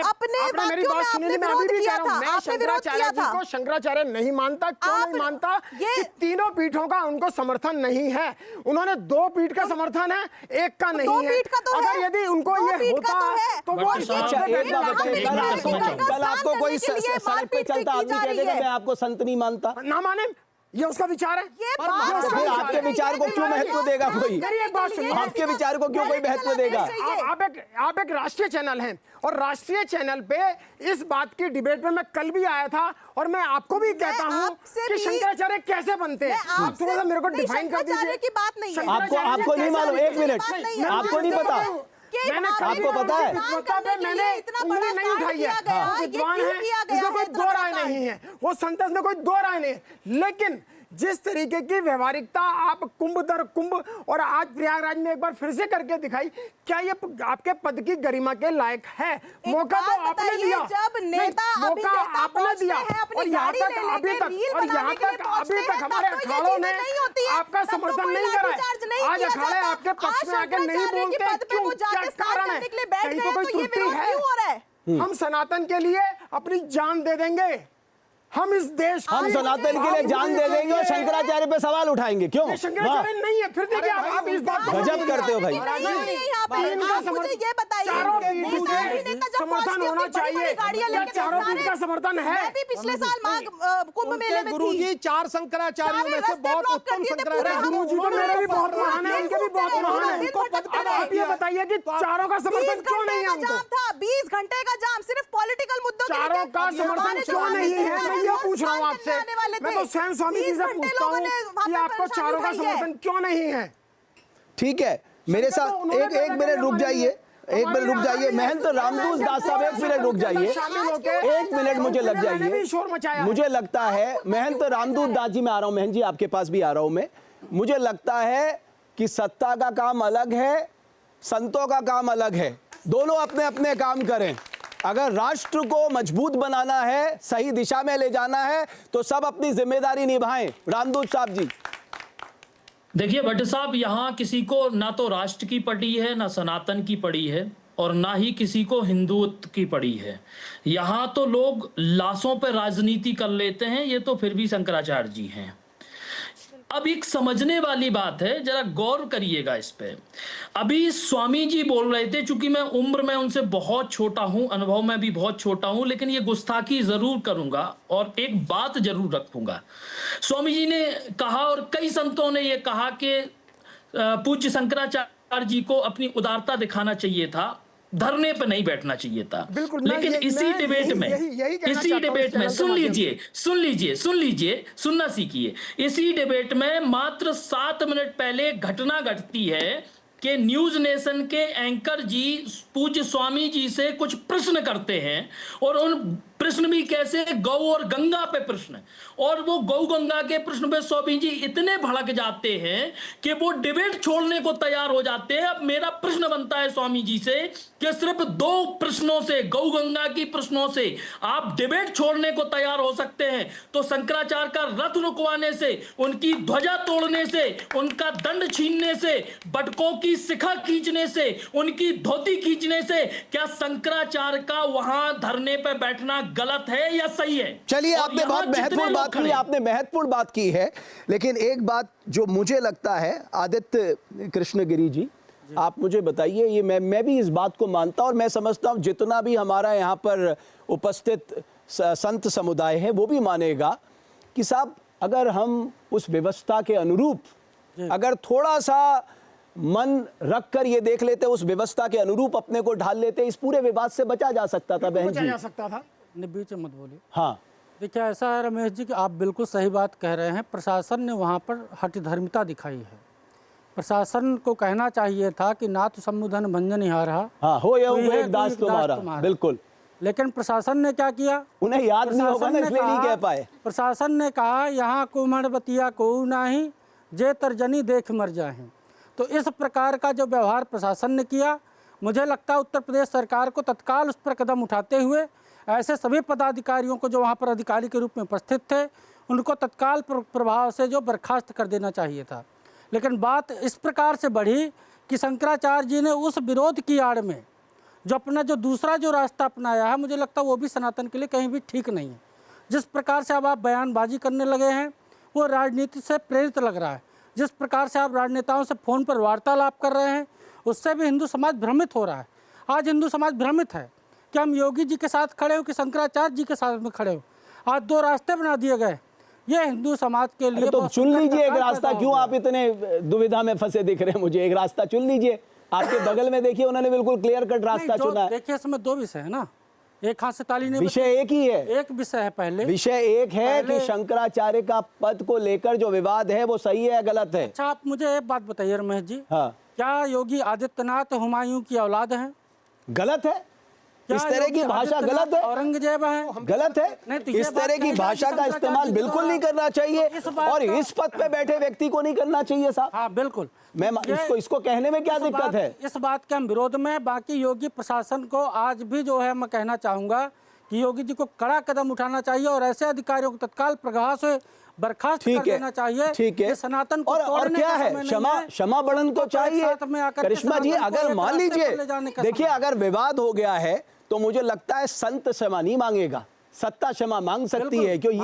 S12: अपने
S10: मेरी बात सुनिए, मैं अभी भी कह रहा हूँ, मैं शंकराचार्य जी को शंकराचार्य नहीं मानता। क्यों नहीं मानता? कि तीनों पीठों का उनको समर्थन नहीं है। उन्होंने 2 पीठ का समर्थन है, एक का नहीं है। अगर यदि उनको ये होता तो वो
S6: कल आपको कोई सड़क पे चलता आदमी कह देगा मैं आपको संत नहीं मानता,
S10: ना माने, ये उसका विचार है।
S6: फिर आपके विचार को क्यों महत्व देगा कोई? आपके विचार को क्यों कोई महत्व देगा?
S10: आप एक राष्ट्रीय चैनल हैं और राष्ट्रीय चैनल पे इस बात की डिबेट में मैं कल भी आया था और मैं आपको भी कहता हूँ कि शंकराचार्य कैसे बनते हैं। आप थोड़ा सा मेरे को डिफाइन कर दीजिए।
S12: की बात नहीं है,
S6: आपको नहीं मालूम? 1 मिनट, आपको नहीं पता? आपको पता है?
S10: मैंने उंगली नहीं उठाई है। विद्वान है, इसमें कोई 2 राय नहीं है। वो संत में कोई 2 राय नहीं है। लेकिन जिस तरीके की व्यवहारिकता आप कुंभ दर कुंभ और आज प्रयागराज में एक बार फिर से करके दिखाई, क्या ये आपके पद की गरिमा के लायक है? मौका तो आपने दिया, मौका आपने दिया और यहाँ तक अभी तक हमारे अखाड़ों ने आपका समर्थन नहीं करा है। आज अखाड़े आपके पक्ष में आके नहीं बोलते, क्यों? क्या कारण है? कहीं तो कोई त्रुटि है। हम सनातन के लिए अपनी जान दे देंगे। हम इस देश
S6: हम सनातन के लिए जान दे देंगे और शंकराचार्य पे सवाल उठाएंगे। क्यों?
S10: शंकराचार्य नहीं है। फिर देखिए आप इस बात
S6: गजब करते हो भाई।
S10: समर्थन होना चाहिए। क्या चारों पीठ का समर्थन है?
S12: पिछले साल कुंभ मेले में
S11: गुरुजी 4 शंकराचार्यों में से बहुत उत्तम शंकराचार्य।
S10: गुरुजी तो मेरे भी बहुत महान है, उनके भी बहुत महान है। अब आप ये बताइए कि चारों का समर्थन क्यों नहीं है उनको?
S12: 20 घंटे का जाम सिर्फ पॉलिटिकल मुद्दों के लिए।
S10: चारों का समर्थन क्यों नहीं है? मैं पूछ रहा हूँ आपसे। मैं तो स्वयं स्वामी जी से पूछता हूँ कि आपको चारों का समर्थन क्यों नहीं है?
S6: ठीक है, मेरे साथ एक मिनट रुक जाइए, 1 मिनट रुक जाइए। महंत रामदूस दास साहब 1 मिनट रुक जाइए, 1 मिनट मुझे लग जाइए। मुझे लगता है महंत रामदूस दास जी, मैं आ रहा हूँ महंत जी, आपके पास भी आ रहा हूँ मैं। मुझे लगता है कि सत्ता का काम अलग है, संतों का काम अलग है। दोनों अपने अपने काम करें। अगर राष्ट्र को मजबूत बनाना है, सही दिशा में ले जाना है, तो सब अपनी जिम्मेदारी निभाएं। रामदूत साहब जी।
S9: देखिए भट्ट साहब, यहाँ किसी को ना तो राष्ट्र की पड़ी है, ना सनातन की पड़ी है, और ना ही किसी को हिंदुत्व की पड़ी है। यहाँ तो लोग लाशों पर राजनीति कर लेते हैं। ये तो फिर भी शंकराचार्य जी हैं। अब एक समझने वाली बात है, जरा गौर करिएगा इस पे। अभी स्वामी जी बोल रहे थे, चूंकि मैं उम्र में उनसे बहुत छोटा हूं, अनुभव में भी बहुत छोटा हूं, लेकिन ये गुस्ताखी जरूर करूंगा और एक बात जरूर रखूंगा। स्वामी जी ने कहा और कई संतों ने ये कहा कि पूज्य शंकराचार्य जी को अपनी उदारता दिखाना चाहिए था, धरने पे नहीं बैठना चाहिए था। लेकिन इसी डिबेट में सुन लीजिए, सुनना सीखिए। इसी डिबेट में मात्र 7 मिनट पहले घटना घटती है कि न्यूज नेशन के एंकर जी पूज्य स्वामी जी से कुछ प्रश्न करते हैं, और उन प्रश्न भी कैसे, गौ और गंगा पे प्रश्न, और वो गौ गंगा के प्रश्न पे स्वामी जी इतने भड़क जाते हैं कि वो डिबेट छोड़ने को तैयार हो जाते हैं। अब मेरा प्रश्न बनता है स्वामी जी से कि सिर्फ 2 प्रश्नों से, गौ गंगा की प्रश्नों से आप डिबेट छोड़ने को तैयार हो सकते हैं, तो शंकराचार्य का रथ रुकवाने से, उनकी ध्वजा तोड़ने से, उनका दंड छीनने से, बटकों की शिखा खींचने से, उनकी धोती खींचने से, क्या शंकराचार्य का वहां धरने पर बैठना गलत है या सही है?
S6: चलिए, आपने बहुत महत्वपूर्ण बात की, आपने महत्वपूर्ण बात की है। लेकिन एक बात जो मुझे लगता है, आदित्य कृष्णगिरी जी, आप मुझे बताइए, ये मैं भी इस बात को मानता और मैं समझता हूं जितना भी हमारा यहाँ पर उपस्थित संत समुदाय है वो भी मानेगा कि साहब, अगर हम उस व्यवस्था के अनुरूप अगर थोड़ा सा मन रख कर ये देख लेते, उस व्यवस्था के अनुरूप अपने को ढाल लेते, इस पूरे विवाद से बचा जा सकता था। बहन जी,
S13: बीच में मत बोलिए।
S6: हाँ,
S13: देखिए ऐसा है रमेश जी कि आप बिल्कुल सही बात कह रहे हैं। प्रशासन ने वहाँ पर हठधर्मिता दिखाई है। प्रशासन को कहना चाहिए था कि ना तो सम्मुधन भंजन यहाँ रहा,
S6: हाँ, हो या एक दास तुम्हारा, बिल्कुल।
S13: लेकिन प्रशासन ने क्या किया?
S6: उन्हें याद नहीं होगा ना, इसलिए नहीं कह पाए।
S13: प्रशासन ने कहा यहाँ कुमड़ बतिया को नाही, जे तर्जनी देख मर जाए। तो इस प्रकार का जो व्यवहार प्रशासन ने किया, मुझे लगता है उत्तर प्रदेश सरकार को तत्काल उस पर कदम उठाते हुए ऐसे सभी पदाधिकारियों को जो वहाँ पर अधिकारी के रूप में उपस्थित थे, उनको तत्काल प्रभाव से जो बर्खास्त कर देना चाहिए था। लेकिन बात इस प्रकार से बढ़ी कि शंकराचार्य जी ने उस विरोध की आड़ में जो अपना जो दूसरा जो रास्ता अपनाया है, मुझे लगता है वो भी सनातन के लिए कहीं भी ठीक नहीं है। जिस प्रकार से अब आप बयानबाजी करने लगे हैं वो राजनीति से प्रेरित लग रहा है। जिस प्रकार से आप राजनेताओं से फ़ोन पर वार्तालाप कर रहे हैं उससे भी हिंदू समाज भ्रमित हो रहा है। आज हिंदू समाज भ्रमित है कि हम योगी जी के साथ खड़े हो कि शंकराचार्य जी के साथ में खड़े हो। आज दो रास्ते बना दिए गए। ये हिंदू समाज के लिए
S6: तो चुन लीजिए एक रास्ता, क्यों आप इतने दुविधा में फंसे दिख रहे हैं मुझे? एक रास्ता चुन लीजिए। आपके बगल में देखिए उन्होंने बिल्कुल क्लियर कट रास्ता चुना है।
S13: देखिए इसमें दो विषय है ना, एक हाथ से ताली नहीं,
S6: विषय एक ही है।
S13: एक विषय है, पहले
S6: विषय एक है कि शंकराचार्य का पद को लेकर जो विवाद है वो सही है या गलत है।
S13: अच्छा, आप मुझे एक बात बताइए रमेश जी,
S6: हाँ,
S13: क्या योगी आदित्यनाथ हुमायूं की औलाद है?
S6: गलत है। इस तरह की भाषा गलत है,
S13: औरंगजेब है,
S6: गलत है। इस तरह की भाषा का इस्तेमाल बिल्कुल नहीं करना चाहिए और इस पद पे बैठे व्यक्ति को नहीं करना चाहिए साहब।
S13: हाँ बिल्कुल,
S6: मैं इसको कहने में क्या दिक्कत है?
S13: इस बात के हम विरोध में। बाकी योगी प्रशासन को आज भी जो है मैं कहना चाहूंगा कि योगी जी को कड़ा कदम उठाना चाहिए और ऐसे अधिकारियों को तत्काल प्रभाव से बर्खास्त कर देना चाहिए।
S6: ठीक है,
S13: सनातन को
S6: और क्या है, क्षमा बड़न को चाहिए। करिश्मा जी, अगर मान लीजिए, देखिए अगर विवाद हो गया है तो मुझे लगता है संत क्षमा नहीं मांगेगा, सत्ता क्षमा मांग सकती है, क्योंकि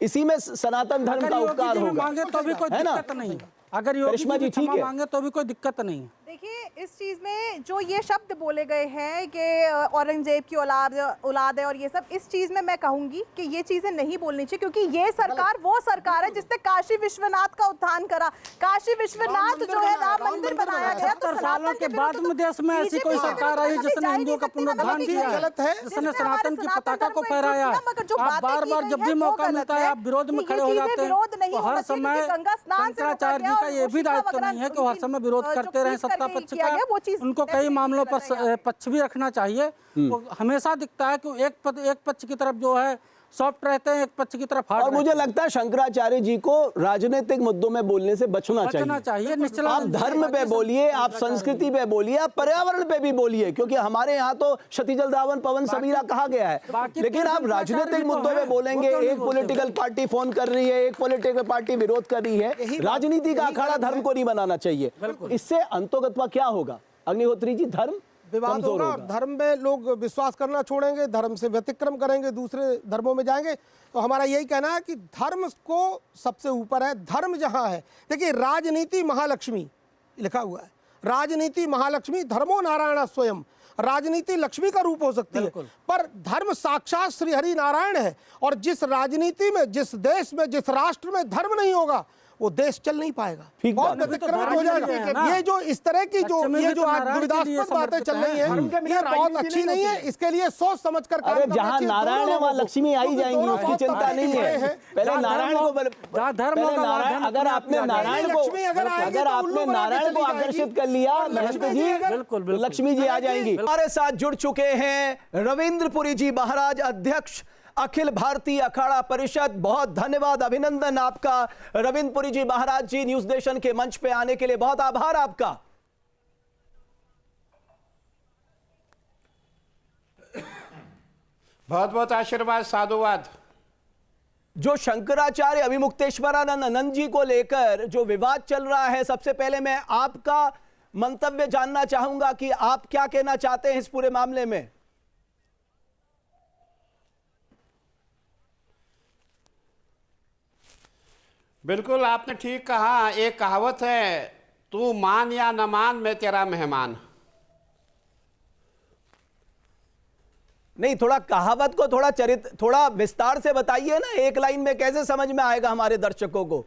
S6: इसी में सनातन धर्म का उपकार होगा,
S13: मांगे तो भी कोई दिक्कत नहीं। अगर
S6: करिश्मा जी ठीक है,
S13: मांगे तो भी कोई दिक्कत नहीं है।
S12: देखिए इस चीज में जो ये शब्द बोले गए हैं कि औरंगजेब की औलाद है और ये सब, इस चीज में मैं कहूंगी कि ये चीजें नहीं बोलनी चाहिए, क्योंकि ये सरकार वो सरकार है जिसने काशी विश्वनाथ का उत्थान करा। काशी विश्वनाथ जो है राम मंदिर बनाया गया, तो
S13: सालों के बाद में देश में ऐसी कोई सरकार आई जिसने हिंदुओं का पुनरुद्धार किया है, जिसने सनातन की पताका को फहराया है। आप बार बार जब भी मौका मिलता है आप विरोध में खड़े हो जाते हैं, तो हर समय शंकराचार्य जी का ये भी दायित्व नहीं है कि हर समय विरोध करते रहे सत्ता पक्ष का। उनको कई मामलों पर पक्ष भी रखना चाहिए। वो हमेशा दिखता है कि एक पक्ष की तरफ जो है सॉफ्ट रहते हैं, एक पक्ष की तरफ हार्ड।
S6: और मुझे लगता है शंकराचार्य जी को राजनीतिक मुद्दों में बोलने से बचना चाहिए। आप धर्म पे बोलिए, आप संस्कृति पे बोलिए, आप पर्यावरण पे भी बोलिए, क्योंकि हमारे यहाँ तो क्षतिजल दावन पवन सबीरा कहा गया है। लेकिन आप राजनीतिक मुद्दों पे बोलेंगे, एक पॉलिटिकल पार्टी फोन कर रही है, एक पॉलिटिकल पार्टी विरोध कर रही है, राजनीति का अखाड़ा धर्म को नहीं बनाना चाहिए। इससे अंतोगत्वा क्या होगा अग्निहोत्री जी? धर्म
S11: विवाद होगा, धर्म में लोग विश्वास करना छोड़ेंगे, धर्म से व्यतिक्रम करेंगे, दूसरे धर्मों में जाएंगे। तो हमारा यही कहना है कि धर्म को सबसे ऊपर है। धर्म जहां है, देखिए राजनीति महालक्ष्मी लिखा हुआ है, राजनीति महालक्ष्मी धर्मो नारायण स्वयं। राजनीति लक्ष्मी का रूप हो सकती है, पर धर्म साक्षात श्री हरि नारायण है। और जिस राजनीति में, जिस देश में, जिस राष्ट्र में धर्म नहीं होगा वो देश चल नहीं पाएगा, बहुत व्यतिक्रमित हो जाएगा। ये जो इस तरह की जो आज दुविधास्पद बातें चल रही हैं, ये बहुत अच्छी नहीं है। इसके लिए सोच समझ कर काम करना चाहिए।
S6: जहाँ नारायण है वहाँ लक्ष्मी आई जाएंगी, उसकी चिंता नहीं है। पहले नारायण को, अगर आपने नारायण को आकर्षित कर लिया महंत जी, लक्ष्मी जी आ जाएंगी। हमारे साथ जुड़ चुके हैं रविंद्रपुरी जी महाराज, अध्यक्ष अखिल भारतीय अखाड़ा परिषद। बहुत धन्यवाद, अभिनंदन आपका रविंद्रपुरी जी महाराज जी, न्यूज नेशन के मंच पे आने के लिए बहुत आभार आपका।
S5: बहुत बहुत आशीर्वाद, साधुवाद।
S6: जो शंकराचार्य अभिमुक्तेश्वरानंद जी को लेकर जो विवाद चल रहा है, सबसे पहले मैं आपका मंतव्य जानना चाहूंगा कि आप क्या कहना चाहते हैं इस पूरे मामले में।
S5: बिल्कुल आपने ठीक कहा। एक कहावत है, तू मान या न मान मैं तेरा मेहमान।
S6: नहीं, थोड़ा कहावत को थोड़ा विस्तार से बताइए ना, एक लाइन में कैसे समझ में आएगा हमारे दर्शकों को।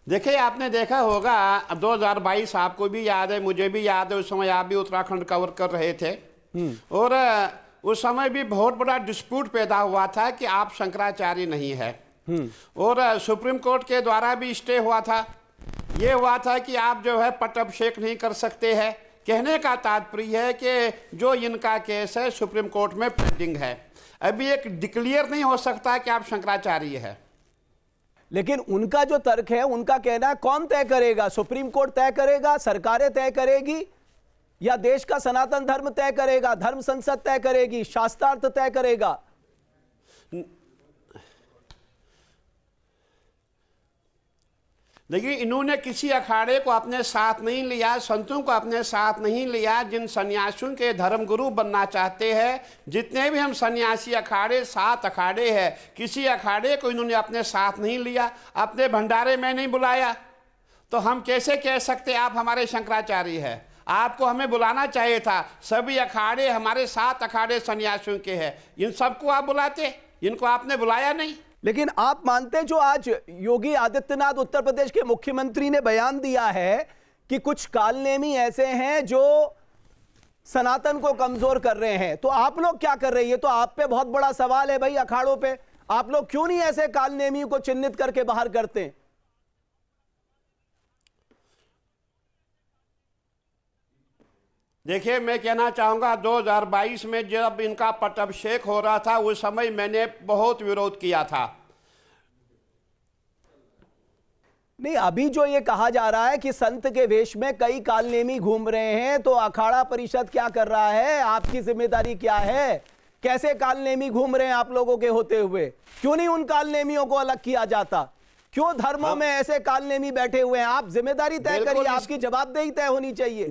S5: देखिए आपने देखा होगा 2022 आपको भी याद है, मुझे भी याद है, उस समय आप भी उत्तराखंड कवर कर रहे थे और उस समय भी बहुत बड़ा डिस्प्यूट पैदा हुआ था कि आप शंकराचार्य नहीं है और सुप्रीम कोर्ट के द्वारा भी स्टे हुआ था। ये हुआ था कि आप जो है पट्टाभिषेक नहीं कर सकते हैं। कहने का तात्पर्य है कि जो इनका केस है सुप्रीम कोर्ट में पेंडिंग है, अभी एक डिक्लेयर नहीं हो सकता कि आप शंकराचार्य है।
S6: लेकिन उनका जो तर्क है, उनका कहना है कौन तय करेगा? सुप्रीम कोर्ट तय करेगा, सरकारें तय करेगी? या देश का सनातन धर्म तय करेगा, धर्म संसद तय करेगी, शास्त्रार्थ तय करेगा?
S5: देखिए, इन्होंने किसी अखाड़े को अपने साथ नहीं लिया, संतों को अपने साथ नहीं लिया। जिन सन्यासियों के धर्मगुरु बनना चाहते हैं, जितने भी हम सन्यासी अखाड़े, 7 अखाड़े हैं, किसी अखाड़े को इन्होंने अपने साथ नहीं लिया, अपने भंडारे में नहीं बुलाया। तो हम कैसे कह सकते आप हमारे शंकराचार्य हैं? आपको हमें बुलाना चाहिए था। सभी अखाड़े हमारे 7 अखाड़े सन्यासियों के हैं, इन सबको आप बुलाते, इनको आपने बुलाया नहीं।
S6: लेकिन आप मानते हैं जो आज योगी आदित्यनाथ उत्तर प्रदेश के मुख्यमंत्री ने बयान दिया है कि कुछ कालनेमी ऐसे हैं जो सनातन को कमजोर कर रहे हैं, तो आप लोग क्या कर रहे हैं? ये तो आप पे बहुत बड़ा सवाल है भाई। अखाड़ों पे आप लोग क्यों नहीं ऐसे कालनेमी को चिन्हित करके बाहर करते हैं?
S5: देखिए, मैं कहना चाहूँगा 2022 में जब इनका पट्टाभिषेक हो रहा था, उस समय मैंने बहुत विरोध किया था।
S6: नहीं, अभी जो ये कहा जा रहा है कि संत के वेश में कई कालनेमी घूम रहे हैं, तो अखाड़ा परिषद क्या कर रहा है? आपकी जिम्मेदारी क्या है? कैसे कालनेमी घूम रहे हैं आप लोगों के होते हुए? क्यों नहीं उन कालनेमियों को अलग किया जाता? क्यों धर्मों में ऐसे कालनेमी बैठे हुए हैं? आप जिम्मेदारी तय करिए, आपकी जवाबदेही तय होनी चाहिए।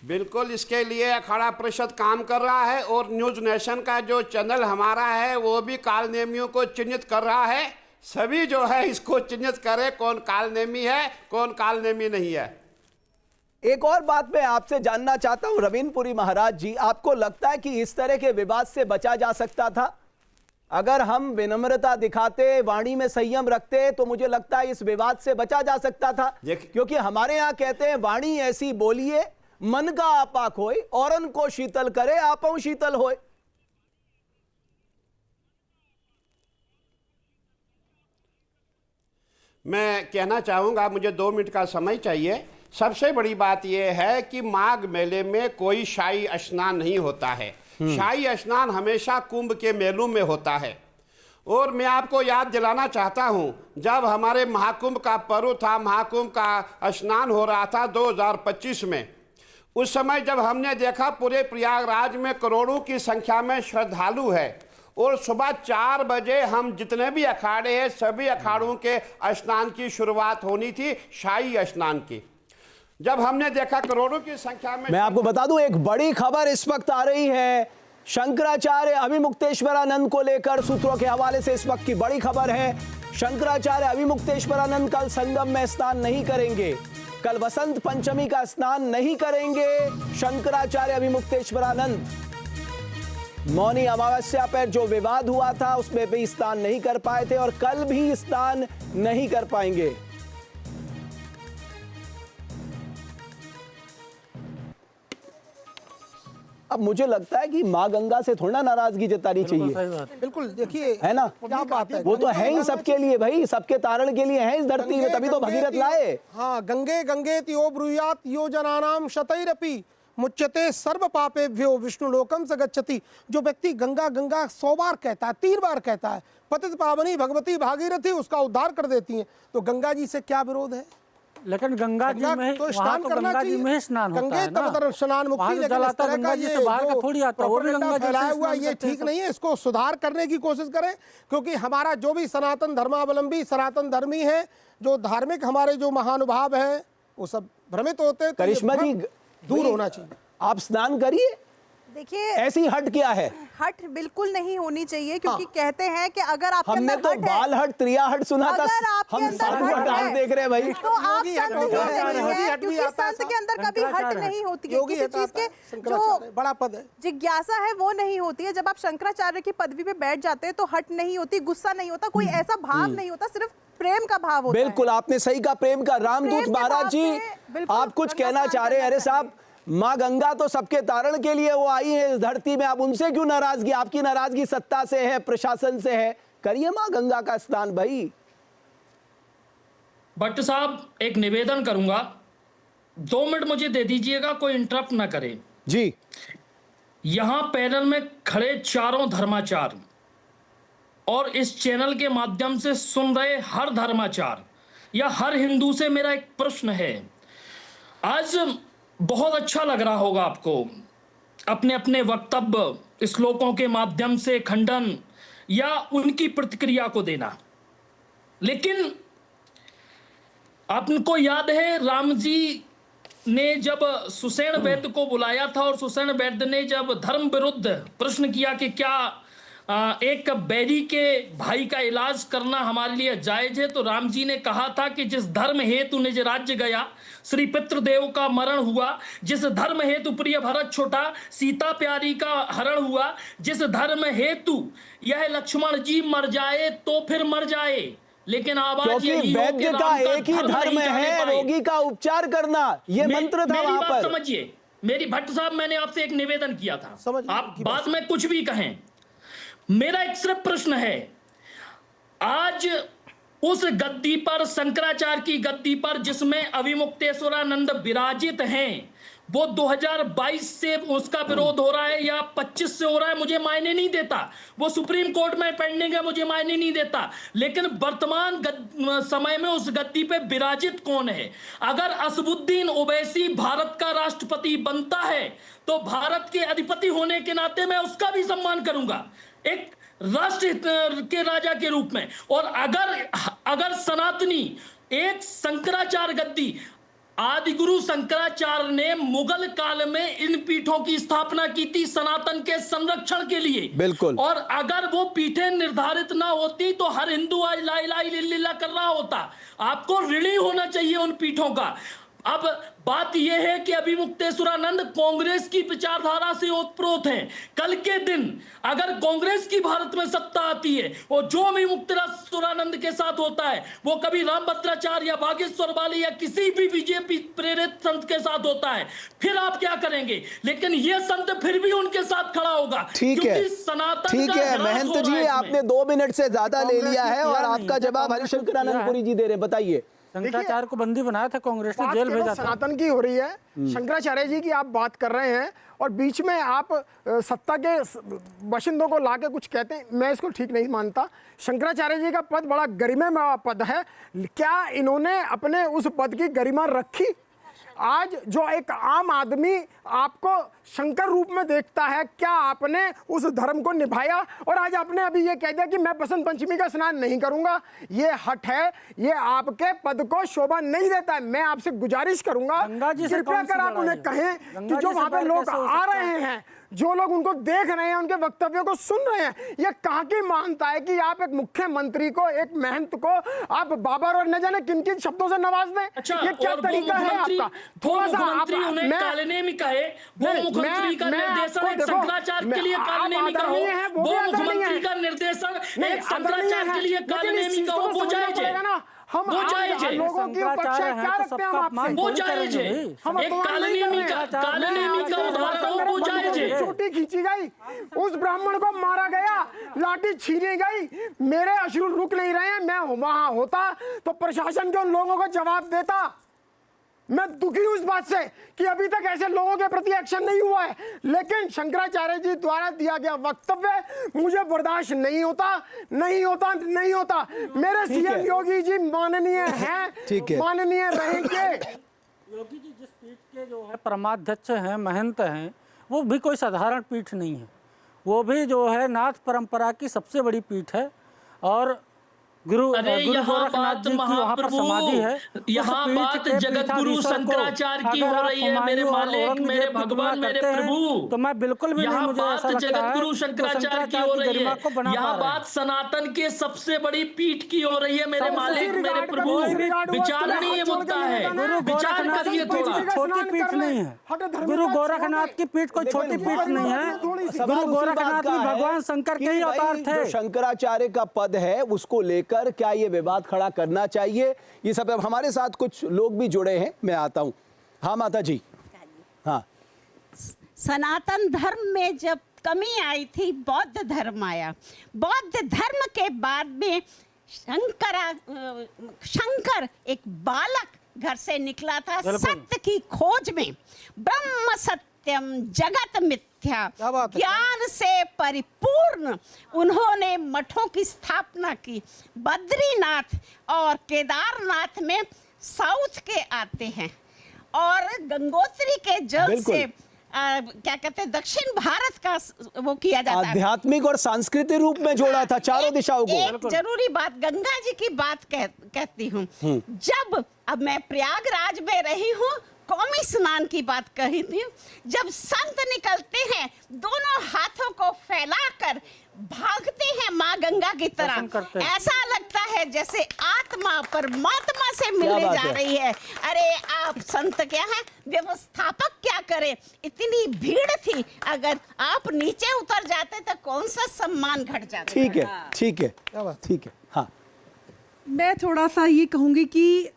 S5: बिल्कुल इसके लिए अखाड़ा परिषद काम कर रहा है, और न्यूज नेशन का जो चैनल हमारा है वो भी कालनेमियों को चिन्हित कर रहा है। सभी जो है इसको चिन्हित करे, कौन कालनेमी है, कौन कालनेमी नहीं है।
S6: एक और बात मैं आपसे जानना चाहता हूं रविनपुरी महाराज जी, आपको लगता है कि इस तरह के विवाद से बचा जा सकता था? अगर हम विनम्रता दिखाते, वाणी में संयम रखते, तो मुझे लगता है इस विवाद से बचा जा सकता था। क्योंकि हमारे यहाँ कहते हैं वाणी ऐसी बोलिए मन का आपा खोए, औरन को शीतल करे आपो शीतल होए।
S5: मैं कहना चाहूंगा, मुझे 2 मिनट का समय चाहिए। सबसे बड़ी बात यह है कि माघ मेले में कोई शाही स्नान नहीं होता है। शाही स्नान हमेशा कुंभ के मेलों में होता है। और मैं आपको याद दिलाना चाहता हूं, जब हमारे महाकुंभ का पर्व था, महाकुंभ का स्नान हो रहा था 2025 में, उस समय जब हमने देखा पूरे प्रयागराज में करोड़ों की संख्या में श्रद्धालु है, और सुबह 4 बजे हम जितने भी अखाड़े हैं सभी अखाड़ों के स्नान की शुरुआत होनी थी, शाही स्नान की। जब हमने देखा करोड़ों की संख्या में,
S6: मैं आपको बता दूं एक बड़ी खबर इस वक्त आ रही है शंकराचार्य अभिमुक्तेश्वरानंद को लेकर। सूत्रों के हवाले से इस वक्त की बड़ी खबर है, शंकराचार्य अभिमुक्तेश्वरानंद कल संगम में स्नान नहीं करेंगे, कल वसंत पंचमी का स्नान नहीं करेंगे शंकराचार्य अभिमुक्तेश्वरानंद। मौनी अमावस्या पर जो विवाद हुआ था उसमें भी स्नान नहीं कर पाए थे और कल भी स्नान नहीं कर पाएंगे। अब मुझे लगता है कि मां गंगा से थोड़ा नाराजगी जतानी चाहिए।
S11: बिल्कुल, देखिए
S6: है ना,
S11: क्या बात है,
S6: वो तो है ही सबके लिए भाई, सबके तारण के लिए है इस धरती में, तभी तो भगीरथ लाए।
S11: हाँ, गंगे गंगे यो ब्रूयात यो जनानाम शतैरपि मुच्यते सर्व पापेभ्यो विष्णु लोकम स गच्छति। जो व्यक्ति गंगा गंगा 100 बार कहता है, 3 बार कहता है, पतित पावनी भगवती भागीरथी उसका उद्धार कर देती हैं। तो गंगा जी से क्या विरोध है?
S13: लेकिन गंगा जी में
S11: तो स्नान करना चाहिए,
S13: गंगा स्नान होता है ना,
S11: स्नान मुक्ति। लेकिन इस तरह का ये जो फैलाया हुआ ये ठीक नहीं है, इसको सुधार करने की कोशिश करें। क्योंकि हमारा जो भी सनातन धर्मावलंबी सनातन धर्मी है, जो धार्मिक हमारे जो महानुभाव हैं, वो सब भ्रमित होते हैं।
S6: करिश्मा जी
S11: दूर होना चाहिए।
S6: आप स्नान करिए।
S12: देखिए,
S6: ऐसी हट क्या है?
S12: हट बिल्कुल नहीं होनी चाहिए, क्योंकि कहते हैं कि अगर आपके
S6: हमने
S12: अंदर
S6: तो
S12: हट
S6: बाल हट, त्रिया हट सुना था,
S12: अगर आपके
S6: हम
S12: अंदर
S6: हट
S12: है,
S6: देख रहे हैं भाई।
S12: तो आप संत ही नहीं है, क्योंकि संत के अंदर कभी हट नहीं होती है, किसी चीज के जो
S11: बड़ा पद है,
S12: जिज्ञासा है वो नहीं होती है। जब आप शंकराचार्य की पदवी पे बैठ जाते हैं तो हट नहीं होती, गुस्सा नहीं होता, कोई ऐसा भाव नहीं होता, सिर्फ प्रेम का भाव होता है।
S6: बिल्कुल आपने सही कहा, प्रेम का। रामदूत महाराज जी, आप कुछ कहना चाह रहे हैं? अरे साहब, माँ गंगा तो सबके तारण के लिए वो आई है इस धरती में, आप उनसे क्यों नाराजगी? आपकी नाराजगी सत्ता से है, प्रशासन से है, करिए माँ गंगा का स्नान भाई।
S9: भट्ट साहब, एक निवेदन करूंगा, 2 मिनट मुझे दे दीजिएगा, कोई इंटरप्ट ना करे
S6: जी।
S9: यहां पैनल में खड़े चारों धर्माचार्य और इस चैनल के माध्यम से सुन रहे हर धर्माचार्य, या हर हिंदू से मेरा एक प्रश्न है। आज बहुत अच्छा लग रहा होगा आपको अपने अपने वक्तव्य श्लोकों के माध्यम से खंडन या उनकी प्रतिक्रिया को देना, लेकिन आपको याद है राम जी ने जब सुसेन वैद्य को बुलाया था और सुसेन वैद्य ने जब धर्म विरुद्ध प्रश्न किया कि क्या एक बैरी के भाई का इलाज करना हमारे लिए जायज है, तो राम जी ने कहा था कि जिस धर्म हेतु निज राज्य गया, श्री पितृदेव का मरण हुआ, जिस धर्म हेतु प्रिय भरत छोटा, सीता प्यारी का हरण हुआ, जिस धर्म हेतु यह लक्ष्मण जी मर जाए तो फिर मर जाए, लेकिन आवाज
S6: क्योंकि वैद्य का एक ही धर्म है, रोगी का उपचार करना, ये मंत्र था वहां पर।
S9: समझिए मेरी भट्ट साहब, मैंने आपसे एक निवेदन किया था, आप बाद में कुछ भी कहें, मेरा एक सिर्फ प्रश्न है, आज उस गद्दी पर, शंकराचार्य की गद्दी पर जिसमें अविमुक्तेश्वरानंद विराजित हैं, वो 2022 से उसका विरोध हो रहा है या 25 से हो रहा है, मुझे मायने नहीं देता, वो सुप्रीम कोर्ट में पेंडिंग है, मुझे मायने नहीं देता, लेकिन वर्तमान समय में उस गद्दी पे विराजित कौन है? अगर असदुद्दीन ओवैसी भारत का राष्ट्रपति बनता है तो भारत के अधिपति होने के नाते मैं उसका भी सम्मान करूंगा, एक राष्ट्र के राजा के रूप में। और अगर सनातनी एक शंकराचार्य गद्दी, आदिगुरु शंकराचार्य ने मुगल काल में इन पीठों की स्थापना की थी सनातन के संरक्षण के लिए,
S6: बिल्कुल,
S9: और अगर वो पीठें निर्धारित ना होती तो हर हिंदू आज ला इलाहा इल्लल्लाह कर रहा होता। आपको ऋणी होना चाहिए उन पीठों का। अब बात यह है कि अभिमुक्तेश्वरानंद कांग्रेस की विचारधारा से ओतप्रोत हैं। कल के दिन अगर कांग्रेस की भारत में सत्ता आती है और जो अभिमुक्तेश्वरानंद के साथ होता है वो कभी रामभद्राचार्य या बागेश्वर वाली या किसी भी बीजेपी प्रेरित संत के साथ होता है, फिर आप क्या करेंगे? लेकिन ये संत फिर भी उनके साथ खड़ा होगा।
S6: ठीक है,
S9: सनातन
S6: ठीक है महंत जी, आपने 2 मिनट से ज्यादा ले लिया है और आपका जवाब हरिशंकर आनंदपुरी जी दे रहे, बताइए।
S13: शंकराचार्य को बंदी बनाया था कांग्रेस ने, जेल भेजा था।
S10: सनातन की हो रही है, शंकराचार्य जी की आप बात कर रहे हैं और बीच में आप सत्ता के बाशिंदों को लाके कुछ कहते हैं, मैं इसको ठीक नहीं मानता। शंकराचार्य जी का पद बड़ा गरिमामय पद है, क्या इन्होंने अपने उस पद की गरिमा रखी? आज जो एक आम आदमी आपको शंकर रूप में देखता है, क्या आपने उस धर्म को निभाया? और आज आपने अभी ये कह दिया कि मैं बसंत पंचमी का स्नान नहीं करूंगा, ये हट है, ये आपके पद को शोभा नहीं देता है। मैं आपसे गुजारिश करूंगा कृपया कर आप उन्हें कहें कि जो वहां पे लोग आ रहे हैं, जो लोग उनको देख रहे हैं, उनके वक्तव्यों को सुन रहे हैं, ये कहाँ की मानता है कि आप एक मुख्यमंत्री को, एक महंत को आप बाबर और न जाने किन किन शब्दों से नवाज दें?
S9: अच्छा,
S10: ये क्या तरीका है आपका? थोड़ा सा आप मुख्यमंत्री का निर्देशन शंकराचार्य के लिए कालनेमी का हो, वो मुख्यमंत्री का निर्देशन एक शंकराचार्य के लिए कालनेमी का हो, वो जायज है ना? हम लोगों की अपेक्षा क्या रखते हैं हम आपसे? वो जायज है, एक कालनेमी का उदाहरण हो, वो जायज है। चोटी खींची गई, उस ब्राह्मण को मारा गया, लाठी छीनी गई, मेरे अश्रु रुक नहीं रहे हैं। मैं वहां होता तो प्रशासन के उन लोगों को जवाब देता। मैं दुखी हूं इस बात से कि अभी तक ऐसे लोगों के प्रति एक्शन नहीं हुआ है, लेकिन शंकराचार्य जी द्वारा दिया गया वक्तव्य मुझे बर्दाश्त नहीं होता, नहीं होता, नहीं होता। मेरे सीएम योगी जी माननीय हैं, माननीय रहेंगे।
S13: योगी जी जिस पीठ के जो है परमाध्यक्ष हैं, महंत हैं, वो भी कोई साधारण पीठ नहीं है, वो भी जो है नाथ परंपरा की सबसे बड़ी पीठ है। और गुरु गोरखनाथ जी की वहाँ पर समाधि है।
S9: यहाँ बात जगत गुरु शंकराचार्य की हो रही है, मेरे मालिक, मेरे भगवान, मेरे प्रभु।
S13: तो मैं बिल्कुल भी नहीं, मुझे ऐसा लगता है
S9: जगत गुरु शंकराचार्य की हो रही है, यहाँ बात सनातन के सबसे बड़ी पीठ की हो रही है, मेरे मालिक, मेरे प्रभु। विचारणीय मुद्दा है, विचार करिए थोड़ा।
S13: छोटी पीठ नहीं है, गुरु गोरखनाथ की पीठ कोई छोटी पीठ नहीं है। गुरु गोरखनाथ भी भगवान शंकर के ही अवतार थे।
S6: शंकराचार्य का पद है, उसको लेकर क्या ये विवाद खड़ा करना चाहिए? ये सब हमारे साथ कुछ लोग भी जुड़े हैं, मैं आता हूं। हाँ माता जी। हाँ,
S14: सनातन धर्म में जब कमी आई थी, बौद्ध धर्म आया। बौद्ध धर्म के बाद में शंकर एक बालक घर से निकला था सत्य की खोज में। ब्रह्म सत्य सत्यम जगत मिथ्या, ज्ञान से परिपूर्ण उन्होंने मठों की स्थापना की। बद्रीनाथ और केदारनाथ में साउथ के आते हैं और गंगोत्री के जल से क्या कहते हैं दक्षिण भारत का वो किया जाता है।
S6: आध्यात्मिक और सांस्कृतिक रूप में जोड़ा था चारों दिशाओं को।
S14: एक जरूरी बात, गंगा जी की बात कहती हूँ। जब अब मैं प्रयागराज में रही हूँ, कौमी स्नान की बात कही थी, जब संत निकलते हैं दोनों हाथों को फैलाकर भागते हैं माँ गंगा की तरह, ऐसा लगता है जैसे आत्मा परमात्मा से मिलने जा रही है। अरे आप संत क्या है, व्यवस्थापक क्या करे, इतनी भीड़ थी, अगर आप नीचे उतर जाते तो कौन सा सम्मान घट जाता।
S6: ठीक है, ठीक है, ठीक है। हाँ,
S15: मैं थोड़ा सा ये कहूंगी कि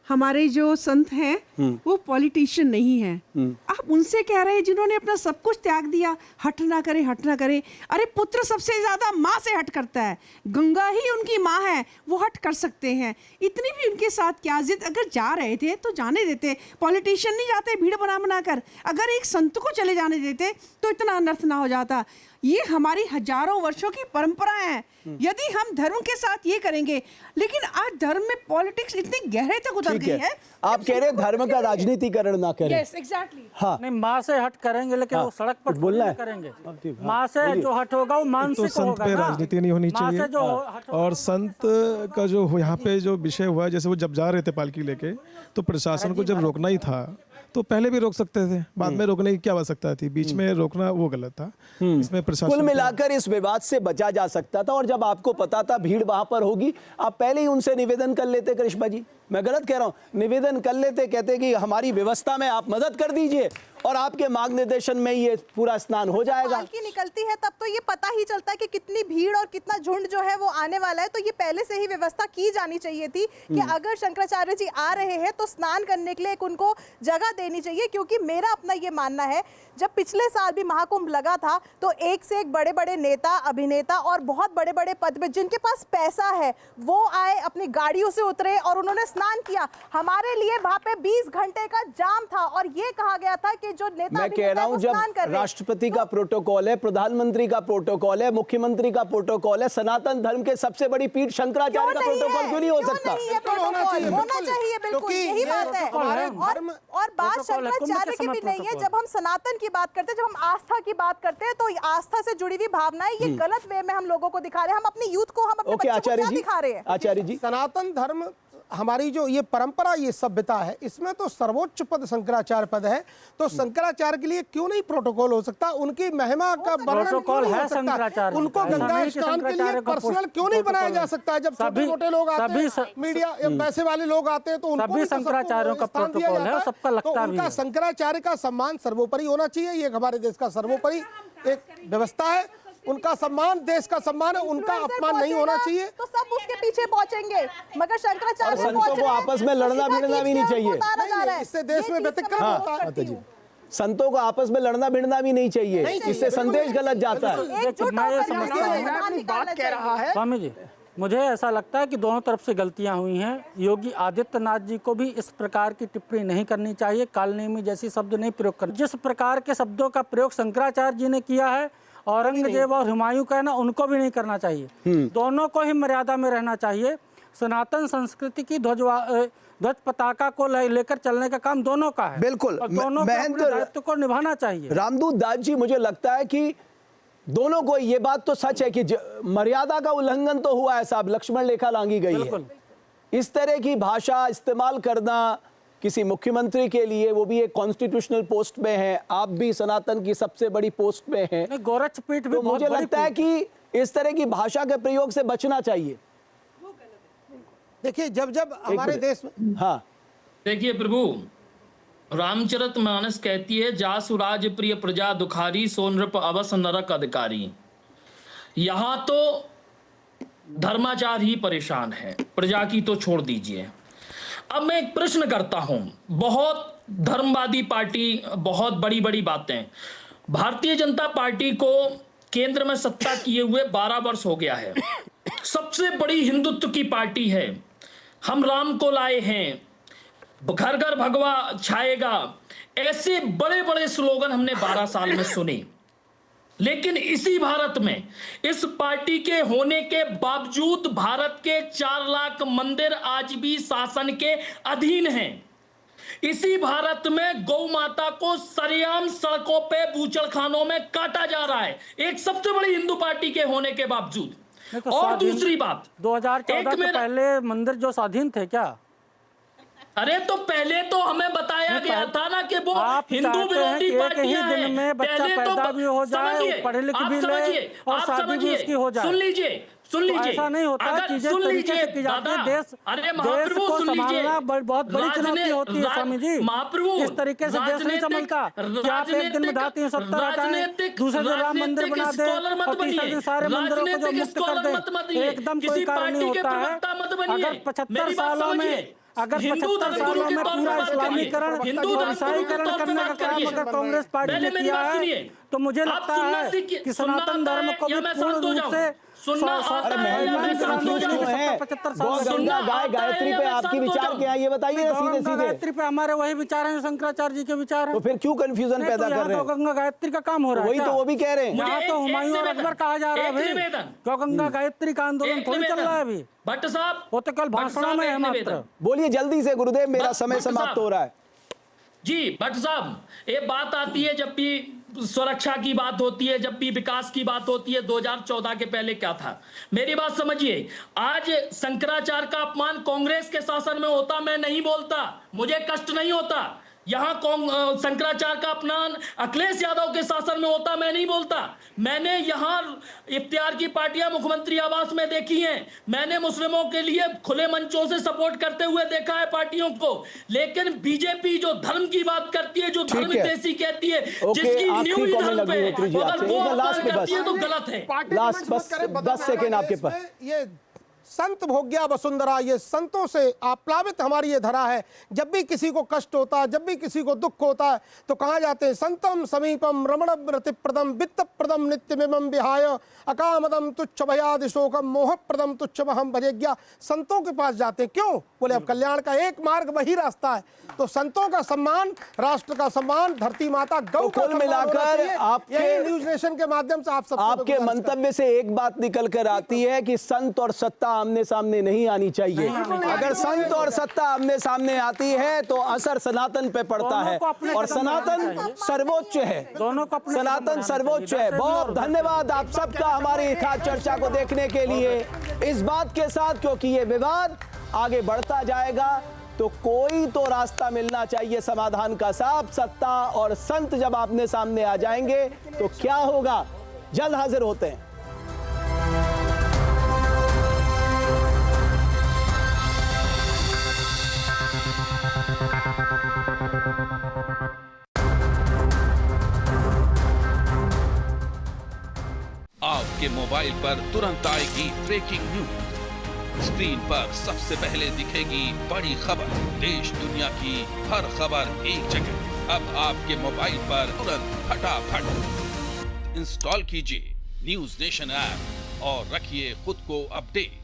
S15: हमारे जो संत हैं वो पॉलिटिशियन नहीं हैं। आप उनसे कह रहे हैं जिन्होंने अपना सब कुछ त्याग दिया, हट ना करे, हट ना करे। अरे पुत्र सबसे ज्यादा माँ से हट करता है, गंगा ही उनकी माँ है, वो हट कर सकते हैं। इतनी भी उनके साथ क्या जिद, अगर जा रहे थे तो जाने देते। पॉलिटिशियन नहीं जाते भीड़ बना कर, अगर एक संत को चले जाने देते तो इतना अनर्थ ना हो जाता। ये हमारी हजारों वर्षों की परंपरा है। यदि हम धर्म के साथ ये करेंगे, लेकिन आज धर्म में पॉलिटिक्स इतनी गहरे तक उतर गई है।
S6: आप कह रहे हैं धर्म का राजनीतिकरण ना करें।
S15: Yes, exactly.
S6: हाँ,
S13: नहीं, माँ से हट करेंगे लेकिन वो सड़क पर
S6: बोलना है
S13: करेंगे। माँ से जो हट होगा वो मानसिक
S16: तो संत पे राजनीति नहीं होनी चाहिए। और संत का जो यहाँ पे जो विषय हुआ, जैसे वो जब जा रहे थे पालकी लेके, तो प्रशासन को जब रोकना ही था तो पहले भी रोक सकते थे, बाद में रोकने की क्या आवश्यकता थी, बीच में रोकना वो गलत था। इसमें प्रशासन
S6: कुल मिलाकर इस विवाद से बचा जा सकता था, और जब आपको पता था भीड़ वहां पर होगी, आप पहले ही उनसे निवेदन कर लेते। करिश्मा जी, मैं गलत कह रहा हूं? निवेदन कर लेते, कहते कि हमारी व्यवस्था में आप मदद कर दीजिए और आपके मार्गदर्शन में ये पूरा स्नान हो जाएगा।
S12: पालकी निकलती है तब तो ये पता ही चलता है कि कितनी भीड़ और कितना झुंड जो है वो आने वाला है, तो ये पहले से ही व्यवस्था की जानी चाहिए थी कि अगर शंकराचार्य जी आ रहे हैं तो स्नान करने के लिए एक उनको जगह देनी चाहिए। क्योंकि मेरा अपना ये मानना है, जब पिछले साल भी महाकुंभ लगा था तो एक से एक बड़े बड़े नेता, अभिनेता और बहुत बड़े बड़े पद पे जिनके पास पैसा है वो आए, अपनी गाड़ियों से उतरे और उन्होंने स्नान किया। हमारे लिए वहां पे 20 घंटे का जाम था और ये कहा गया था कि जो नेता,
S6: मैं कह रहा हूं जब राष्ट्रपति का प्रोटोकॉल है, प्रधानमंत्री का प्रोटोकॉल है, मुख्यमंत्री का प्रोटोकॉल है, सनातन धर्म के सबसे बड़ी पीठ शंकराचार्य का प्रोटोकॉल क्यों नहीं हो सकता?
S12: होना चाहिए, बिल्कुल यही बात है। और बात शंकराचार्य की भी नहीं है। जब हम सनातन की बात करते हैं, जब हम आस्था की बात करते हैं, तो आस्था से जुड़ी हुई भावनाएं ये गलत वे में हम लोगों को दिखा रहे हैं। हम अपनी यूथ को, हम अपने बच्चों को क्या दिखा रहे हैं?
S6: आचार्य जी,
S11: सनातन धर्म हमारी जो ये परंपरा, ये सभ्यता है, इसमें तो सर्वोच्च पद शंकराचार्य पद है। तो शंकराचार्य के लिए क्यों नहीं प्रोटोकॉल हो सकता? उनकी महिमा का वर्णन क्यों नहीं हो सकता? उनको गंगा स्नान के लिए पर्सनल क्यों नहीं बनाया जा सकता है? जब छोटे मोटे लोग आते हैं, मीडिया पैसे वाले लोग आते हैं, तो उनको भी
S13: शंकराचार्यों का प्रोटोकॉल है, सबका लगता है।
S11: उनका शंकराचार्य का सम्मान सर्वोपरि होना चाहिए। ये हमारे देश का सर्वोपरि एक व्यवस्था है। उनका सम्मान देश का सम्मान है, उनका अपमान नहीं होना चाहिए।
S12: तो सब उसके पीछे पहुंचेंगे, मगर शंकराचार्य
S6: संतों को आपस में लड़ना भिड़ना भी नहीं चाहिए।
S11: इससे देश में व्यतिक्रम होता है।
S6: संतों को आपस में लड़ना भिड़ना भी नहीं चाहिए, इससे संदेश गलत जाता है।
S10: बात कह रहा है
S13: स्वामी जी, मुझे ऐसा लगता है कि दोनों तरफ से गलतियां हुई हैं। योगी आदित्यनाथ जी को भी इस प्रकार की टिप्पणी नहीं करनी चाहिए, कालनेमी जैसी शब्द नहीं प्रयोग करना। जिस प्रकार के शब्दों का प्रयोग शंकराचार्य जी ने किया है, औरंगजेब और हुमायूं का ना, उनको भी नहीं करना चाहिए। दोनों को ही मर्यादा में रहना चाहिए। सनातन संस्कृति की ध्वज पताका को लेकर चलने का काम दोनों का है।
S6: बिल्कुल,
S13: दोनों को अपने दायित्व को निभाना चाहिए।
S6: रामदूत दास जी, मुझे लगता है कि दोनों को ये बात तो सच है कि मर्यादा का उल्लंघन तो हुआ है साहब, लक्ष्मण रेखा लांघी गई है। इस तरह की भाषा इस्तेमाल करना किसी मुख्यमंत्री के लिए, वो भी एक कॉन्स्टिट्यूशनल पोस्ट में है, आप भी सनातन की सबसे बड़ी पोस्ट में हैं,
S13: गोरक्षपीठ भी,
S6: तो मुझे लगता है कि इस तरह की भाषा के प्रयोग से बचना चाहिए।
S11: देखिए, जब जब हमारे देश में,
S6: हाँ
S9: देखिए प्रभु, रामचरितमानस कहती है, जासु राज प्रिय प्रजा दुखारी, सो नृप अवस नरक अधिकारी। यहां तो धर्माचार ही परेशान है, प्रजा की तो छोड़ दीजिए। अब मैं एक प्रश्न करता हूं, बहुत धर्मवादी पार्टी, बहुत बड़ी बड़ी बातें। भारतीय जनता पार्टी को केंद्र में सत्ता किए हुए 12 वर्ष हो गया है, सबसे बड़ी हिंदुत्व की पार्टी है। हम राम को लाए हैं, घर घर भगवा छाएगा, ऐसे बड़े बड़े स्लोगन हमने 12 साल में सुने, लेकिन इसी भारत में इस पार्टी के होने के बावजूद भारत के 4 लाख मंदिर आज भी शासन के अधीन हैं। इसी भारत में गौ माता को सरेआम सड़कों पे बूचड़खानों में काटा जा रहा है, एक सबसे बड़ी हिंदू पार्टी के होने के बावजूद। और दूसरी बात,
S13: 2014 के पहले मंदिर जो स्वाधीन थे क्या?
S9: अरे तो पहले तो हमें बताया गया था ना कि वो हिंदू विरोधी पार्टियां हैं।
S13: दिन में बच्चा पैदा भी हो जाए, पढ़े लिखे भी ले और शादी भी उसकी हो जाए।
S9: सुन लीजिए, ऐसा
S13: नहीं होता, चीजें तरीके से की जाती है। देश को संभालना बहुत बड़ी चुनौती होती है स्वामी जी।
S9: महाप्रभु,
S13: इस तरीके से देश नहीं संभलता कि आप एक दिन में 370 हटाएं, दूसरे दिन राम मंदिर बना दे और तीसरे दिन सारे मंदिरों को जो मुक्त कर दे, एकदम कोई कारण नहीं होता है। अगर 75 सालों में पूरा इस्लामीकरण, ईसाईकरण करने का काम अगर कांग्रेस पार्टी ने किया है, तो मुझे लगता है कि सनातन धर्म को भी पूर्ण रूप से
S6: गंगा गाय गायत्री पे आपकी विचार क्या है, ये बताइए ना सीधे सीधे।
S13: गायत्री पे हमारे वही विचार हैं, शंकराचार्य जी के विचार हैं।
S6: तो फिर क्यों कंफ्यूजन पैदा कर रहे हैं?
S13: गंगा गायत्री का काम हो रहा है,
S6: वही तो वो भी कह रहे हैं।
S13: यहाँ तो हुमायूं और अकबर कहा जा रहा है भाई, क्यों गंगा गायत्री का आंदोलन थोड़ी चल रहा है अभी।
S9: भट्ट साहब,
S13: वो तो कल भाषणों में है मात्र।
S6: बोलिए जल्दी से गुरुदेव, मेरा समय समाप्त हो रहा है।
S9: जी भट्ट साहब, ये बात आती है जब भी सुरक्षा की बात होती है, जब भी विकास की बात होती है, 2014 के पहले क्या था? मेरी बात समझिए, आज शंकराचार्य का अपमान कांग्रेस के शासन में होता, मैं नहीं बोलता, मुझे कष्ट नहीं होता। यहां शंकराचार्य का अपमान अखिलेश यादव के शासन में होता, मैं नहीं बोलता। मैंने यहां इफ्तियार की पार्टियां मुख्यमंत्री आवास में देखी हैं, मैंने मुस्लिमों के लिए खुले मंचों से सपोर्ट करते हुए देखा है पार्टियों को। लेकिन बीजेपी जो धर्म की बात करती है, जो धर्म देसी कहती है, जिसकी न्यू धर्म पे अगर वो अपमान करती है तो गलत है।
S6: लास्ट बस 10 सेकेंड आपके पास।
S11: ये संत भोग्या वसुंधरा, ये संतों से आप्लावित हमारी ये धरा है। जब भी किसी को कष्ट होता है, जब भी किसी को दुख होता है, तो कहा जाते हैं संतम समीपम रमण रतिप्रदम वित्त प्रदम नित्यमिमं विहाय अकामदम तुच्छ भयादि शोकम मोह प्रदम तुच्छमहम भजेज्ञा। संतों के पास जाते हैं, क्यों? बोले अब कल्याण का एक मार्ग वही रास्ता है। तो संतों का सम्मान, राष्ट्र का सम्मान, धरती माता गौ का
S6: कुल मिलाकर आपके
S11: न्यूज नेशन के माध्यम से
S6: आपके मंतव्य से एक बात निकल कर आती है कि संत और सत्ता आमने सामने नहीं आनी चाहिए। अगर संत और सत्ता आमने सामने आती है तो असर सनातन पे पड़ता है, और सनातन सर्वोच्च है, सनातन सर्वोच्च है। बहुत धन्यवाद आप सबका हमारी खास चर्चा को देखने के लिए। इस बात के साथ, क्योंकि ये विवाद आगे बढ़ता जाएगा, तो कोई तो रास्ता मिलना चाहिए समाधान का। साफ सत्ता और संत जब आमने सामने आ जाएंगे तो क्या होगा? जल्द हाजिर होते हैं।
S17: आपके मोबाइल पर तुरंत आएगी ब्रेकिंग न्यूज। स्क्रीन पर सबसे पहले दिखेगी बड़ी खबर, देश दुनिया की हर खबर एक जगह। अब आपके मोबाइल पर तुरंत फटाफट इंस्टॉल कीजिए न्यूज नेशन ऐप और रखिए खुद को अपडेट।